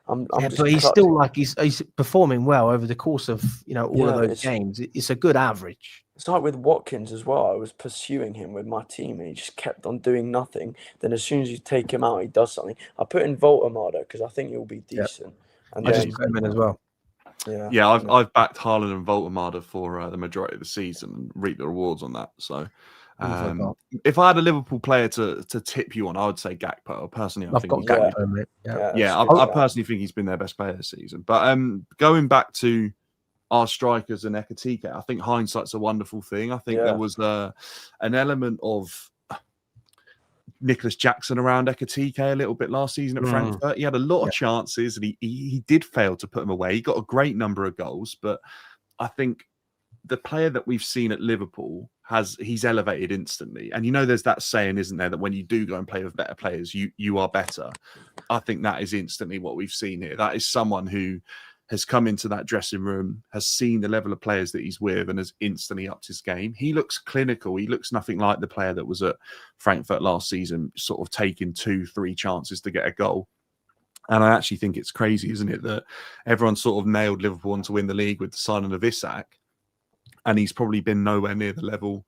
but he's still like he's performing well over the course of all of those games. It's a good average. It's like with Watkins as well. I was pursuing him with my team, and he just kept on doing nothing. Then as soon as you take him out, he does something. I put in Voltemada because I think he'll be decent. And I just put him in as well. Yeah, I've backed Haaland and Voltemada for the majority of the season and reaped the rewards on that. So. If I had a Liverpool player to tip you on, I would say Gakpo. Personally, I think Gakpo, mate. I personally think he's been their best player this season. But going back to our strikers and Ekitike, I think hindsight's a wonderful thing. I think there was an element of Nicholas Jackson around Ekitike a little bit last season at Frankfurt. He had a lot of chances, and he did fail to put them away. He got a great number of goals, but I think the player that we've seen at Liverpool he's elevated instantly. And there's that saying, isn't there, that when you do go and play with better players, you are better. I think that is instantly what we've seen here. That is someone who has come into that dressing room, has seen the level of players that he's with, and has instantly upped his game. He looks clinical. He looks nothing like the player that was at Frankfurt last season, sort of taking 2-3 chances to get a goal. And I actually think it's crazy, isn't it, that everyone sort of nailed Liverpool to win the league with the signing of Isak. And he's probably been nowhere near the level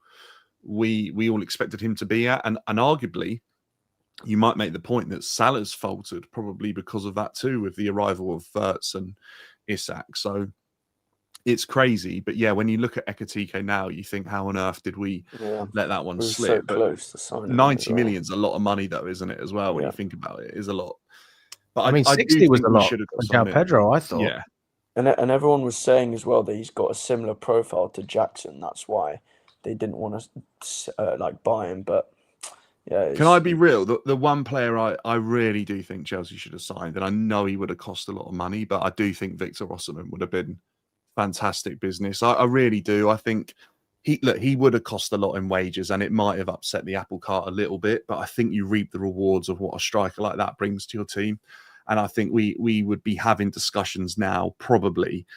we all expected him to be at. And arguably, you might make the point that Salah's faltered probably because of that too, with the arrival of Wirtz and Isak. So it's crazy. But yeah, when you look at Ekitike now, you think, how on earth did we let that one slip? So close to signing 90 million's a lot of money, though, isn't it, as well, when you think about it? It is a lot. But I mean, 60 was a lot for João Pedro, I thought. Yeah. And everyone was saying as well that he's got a similar profile to Jackson. That's why they didn't want to buy him. But yeah, can I be real? The one player I really do think Chelsea should have signed, and I know he would have cost a lot of money, but I do think Victor Osimhen would have been fantastic business. I really do. I think he would have cost a lot in wages, and it might have upset the apple cart a little bit. But I think you reap the rewards of what a striker like that brings to your team. And I think we would be having discussions now, probably,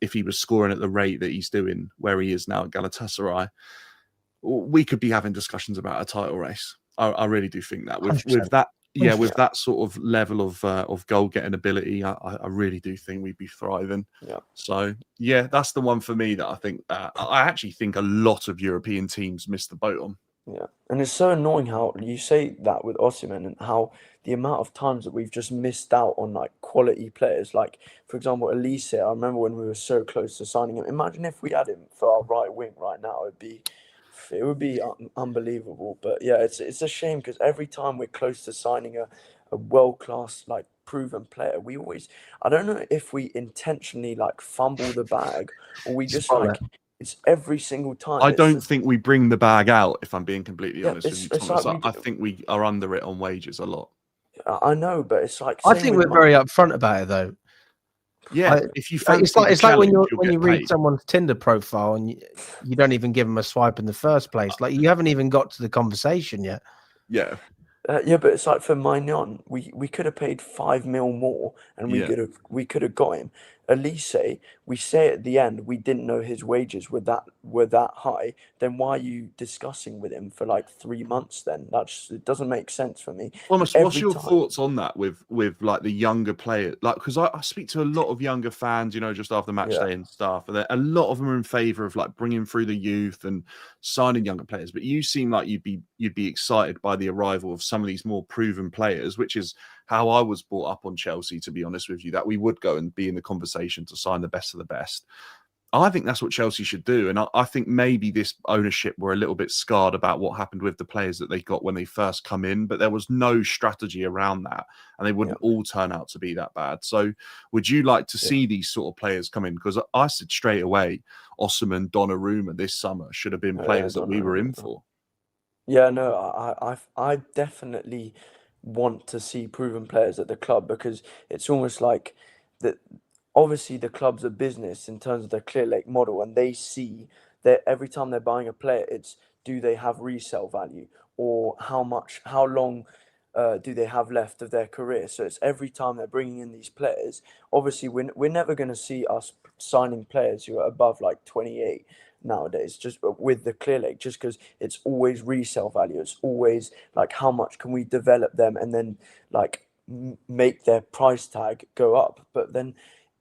if he was scoring at the rate that he's doing, where he is now at Galatasaray, we could be having discussions about a title race. I really do think that with that, with that sort of level of goal getting ability, I really do think we'd be thriving. Yeah. So yeah, that's the one for me that I think I actually think a lot of European teams missed the boat on. Yeah, and it's so annoying how you say that with Osimhen and how the amount of times that we've just missed out on quality players. Like, for example, Elise, I remember when we were so close to signing him. Imagine if we had him for our right wing right now. It would be unbelievable. But yeah, it's a shame because every time we're close to signing a world-class, like, proven player, we always, I don't know if we intentionally like fumble the bag or we just Spot like, it's every single time. I It's don't just, think we bring the bag out, if I'm being completely yeah, honest with you, it's Thomas. like I think we are under it on wages a lot. I know, but it's like I same think with we're very upfront about it, though. Yeah, if you It's fancy like when challenge, you you'll get read paid. someone's Tinder profile and you don't even give them a swipe in the first place. Like, you haven't even got to the conversation yet. Yeah. Yeah, but it's like for Maignan, we could have paid 5 mil more, and we Yeah. could have got him. Elise, we say at the end we didn't know his wages were that high. Then why are you discussing with him for like 3 months? Then it doesn't make sense for me. Thomas, what's Every your time. thoughts on that with like the younger players? Like, because I speak to a lot of younger fans, you know, just after match Yeah. day and stuff, and a lot of them are in favour of like bringing through the youth and signing younger players. But you seem like you'd be excited by the arrival of some of these more proven players, which is how I was brought up on Chelsea, to be honest with you, that we would go and be in the conversation to sign the best of the best. I think that's what Chelsea should do. And I think maybe this ownership were a little bit scarred about what happened with the players that they got when they first come in, but there was no strategy around that and they wouldn't all turn out to be that bad. So would you like to see these sort of players come in? Because I said straight away, Osimhen, Donnarumma this summer should have been players that we were in for. Yeah, no, I definitely want to see proven players at the club because it's almost like that. Obviously, the club's a business in terms of the Clear Lake model, and they see that every time they're buying a player, it's do they have resale value or how long do they have left of their career? So it's every time they're bringing in these players. Obviously, we're never going to see us signing players who are above like 28 nowadays, just with the Clear Lake, just because it's always resale value. It's always like how much can we develop them and then like make their price tag go up. But then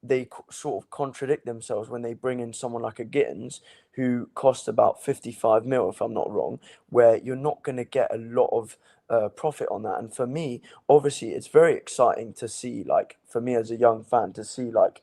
they sort of contradict themselves when they bring in someone like a Gittens who cost about 55 mil, if I'm not wrong, where you're not going to get a lot of profit on that. And for me, obviously, it's very exciting to see, like, for me as a young fan, to see, like,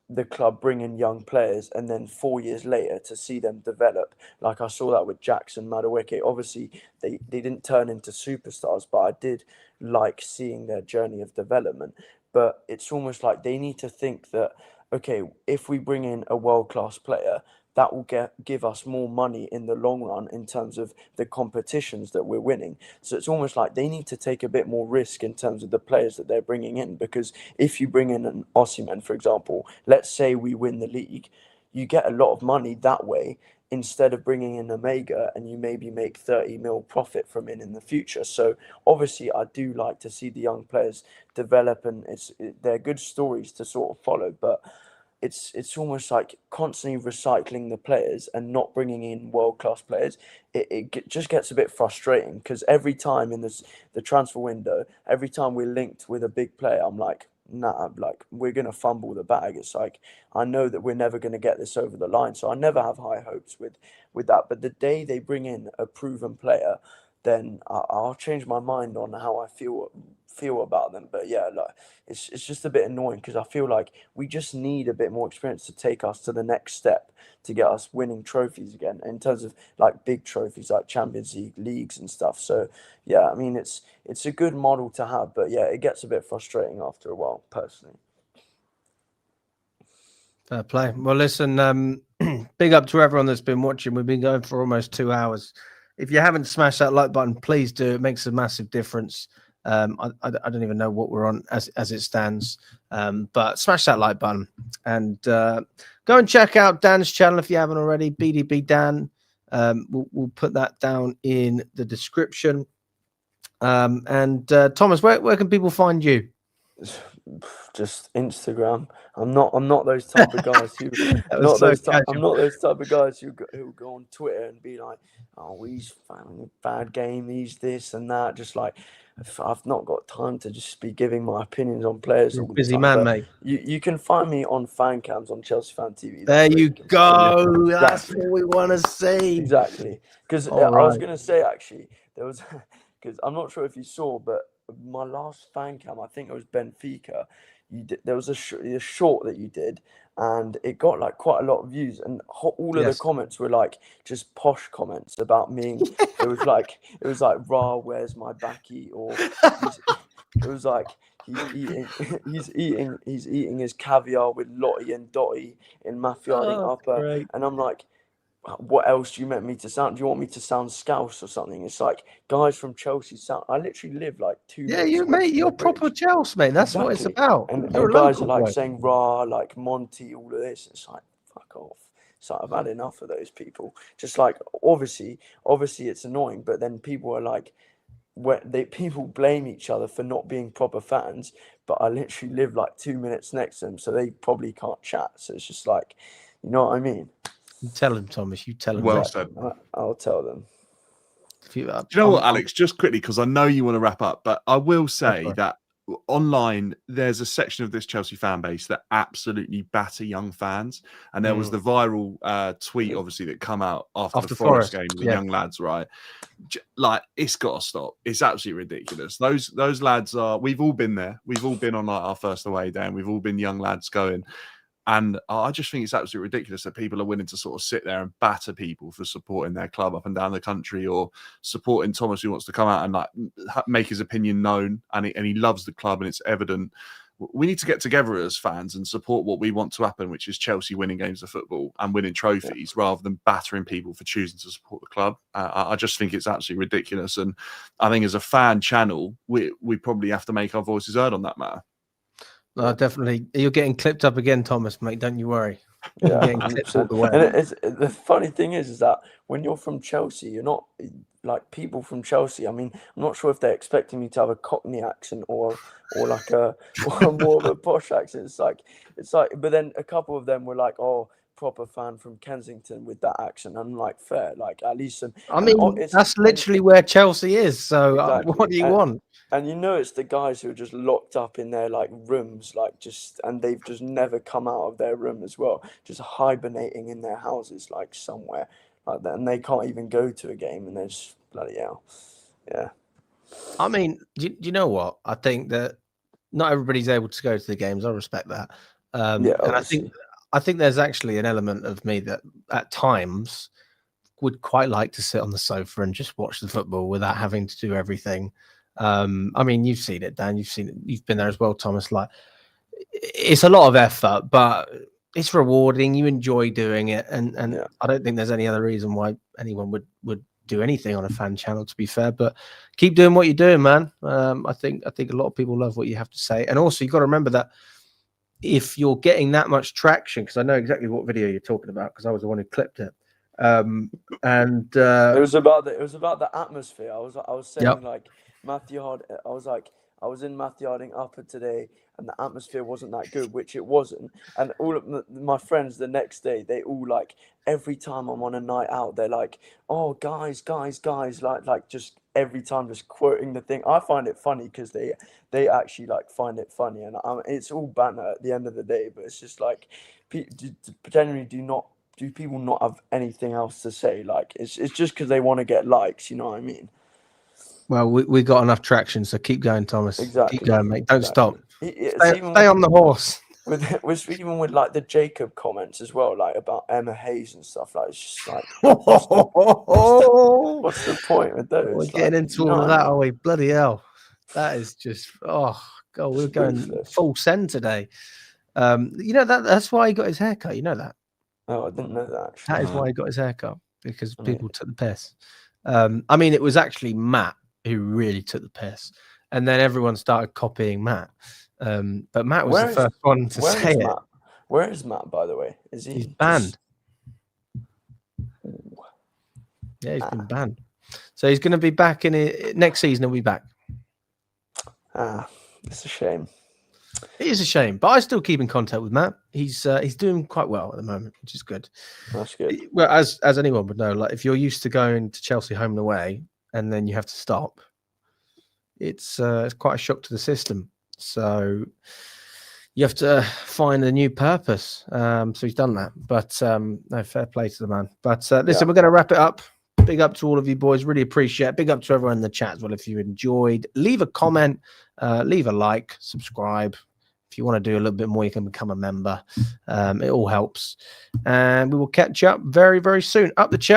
the club bring in young players and then 4 years later to see them develop. Like I saw that with Jackson, Madueke. Obviously, they didn't turn into superstars, but I did like seeing their journey of development. But it's almost like they need to think that, okay, if we bring in a world-class player, that will give us more money in the long run in terms of the competitions that we're winning. So it's almost like they need to take a bit more risk in terms of the players that they're bringing in. Because if you bring in an Osimhen, for example, let's say we win the league, you get a lot of money that way instead of bringing in Omega and you maybe make 30 mil profit from it in the future. So obviously I do like to see the young players develop, and they're good stories to sort of follow, but it's almost like constantly recycling the players and not bringing in world-class players. It just gets a bit frustrating because every time in the transfer window, every time we're linked with a big player, I'm like, nah, like we're going to fumble the bag. It's like, I know that we're never going to get this over the line. So I never have high hopes with that. But the day they bring in a proven player, then I'll change my mind on how I feel about them. But yeah, like it's just a bit annoying because I feel like we just need a bit more experience to take us to the next step to get us winning trophies again in terms of like big trophies like Champions League leagues and stuff. So yeah, I mean it's a good model to have, but yeah, it gets a bit frustrating after a while, personally. Fair play. Well, listen, big up to everyone that's been watching. We've been going for almost 2 hours. If you haven't smashed that like button, please do. It makes a massive difference. I don't even know what we're on as it stands, but smash that like button and go and check out Dan's channel if you haven't already. BDB Dan. We'll put that down in the description. And Thomas, where can people find you? Just Instagram. I'm not those type of guys who I'm not those type of guys who go on Twitter and be like, oh, he's bad game, he's this and that. Just like I've not got time to just be giving my opinions on players all the Busy time. man, But mate. You can find me on fan cams on Chelsea Fan TV. There you go. Yeah, That's what we want to see. exactly. Because I was gonna say actually there was because I'm not sure if you saw, but my last fan cam, I think it was Benfica. There was a short that you did, and it got like quite a lot of views, and all of the comments were like just posh comments about me. It was like, "Rah, where's my backy?" or it was like he's eating his caviar with Lottie and Dottie in Matthew Upper, great. and I'm like, what else do you want me to sound? Do you want me to sound Scouse or something? It's like guys from Chelsea sound. I literally live like 2 Yeah, minutes. you away mate, from you're the proper bridge. Chelsea, mate. That's what it's about. And You're a guys are local like boy. saying rah, like Monty, all of this. It's like, fuck off. So I've had enough of those people. Just like obviously it's annoying, but then people are like, people blame each other for not being proper fans, but I literally live like 2 minutes next to them, so they probably can't chat. So it's just like, you know what I mean? You tell him, Thomas. You tell him. Well that. said. I'll tell them. Do you know what, Alex? Just quickly, because I know you want to wrap up, but I will say that online there's a section of this Chelsea fan base that absolutely batter young fans, and there was the viral tweet, obviously, that come out after the Forest game with the young lads, right? Like, it's got to stop. It's absolutely ridiculous. Those lads are. We've all been there. We've all been on like our first away day, and we've all been young lads going. And I just think it's absolutely ridiculous that people are willing to sort of sit there and batter people for supporting their club up and down the country, or supporting Thomas, who wants to come out and like make his opinion known, and he loves the club and it's evident. We need to get together as fans and support what we want to happen, which is Chelsea winning games of football and winning trophies, rather than battering people for choosing to support the club. I just think it's absolutely ridiculous. And I think as a fan channel, we probably have to make our voices heard on that matter. No, definitely. You're getting clipped up again, Thomas, mate. Don't you worry. Yeah, Getting clipped all the way. And the funny thing is that when you're from Chelsea, you're not like people from Chelsea. I mean, I'm not sure if they're expecting me to have a Cockney accent or like or more of a posh accent. It's like, but then a couple of them were like, oh, proper fan from Kensington with that accent. I'm like, fair, like at least some. I mean, that's literally where Chelsea is. So Exactly. what do you want? And you know, it's the guys who are just locked up in their like rooms, like and they've just never come out of their room as well, just hibernating in their houses, like somewhere like that, and they can't even go to a game, and they're just bloody hell. Yeah. I mean, do you know what? I think that not everybody's able to go to the games. I respect that. Yeah, and I think there's actually an element of me that at times would quite like to sit on the sofa and just watch the football without having to do everything. I mean, you've seen it, Dan. You've been there as well, Thomas. Like, it's a lot of effort, but it's rewarding. You enjoy doing it, and yeah. I don't think there's any other reason why anyone would do anything on a fan channel, to be fair. But keep doing what you're doing, man. I think a lot of people love what you have to say, and also you got to remember that if you're getting that much traction, because I know exactly what video you're talking about, because I was the one who clipped it. It was about the atmosphere. I was saying like Matthew Hard. I was in Matthew Harding Upper today, and the atmosphere wasn't that good, which it wasn't. And all of my friends the next day, they all like, every time I'm on a night out, they're like, oh guys, like just every time just quoting the thing. I find it funny because they actually like find it funny, and it's all banter at the end of the day. But it's just like, generally do people not have anything else to say? Like it's just because they want to get likes, you know what I mean? Well, we got enough traction, so keep going, Thomas. Exactly. Keep going, mate. Don't stop. Stay on the horse. Even with like the Jacob comments as well, like about Emma Hayes and stuff. Like it's just like, what's the point with those? We're getting into all of that, are we? Bloody hell! That is just God. We're going full send today. You know that's why he got his haircut. You know that. Oh, I didn't know that. Actually. That is why he got his haircut, because people took the piss. I mean, it was actually Matt who really took the piss, and then everyone started copying Matt. But Matt was the first one to say it. Matt? Where is Matt, by the way? Is he? He's banned. Yeah, he's been banned. So he's going to be back in it next season. He'll be back. It's a shame. It is a shame, but I still keep in contact with Matt. He's doing quite well at the moment, which is good. That's good. Well, as anyone would know, like if you're used to going to Chelsea home and away, and then you have to stop, it's quite a shock to the system. So you have to find a new purpose. So he's done that. But no, fair play to the man. But listen, we're going to wrap it up. Big up to all of you boys. Really appreciate it. Big up to everyone in the chat as well. If you enjoyed, leave a comment, leave a like, subscribe. If you want to do a little bit more, you can become a member. It all helps. And we will catch up very, very soon. Up the chat.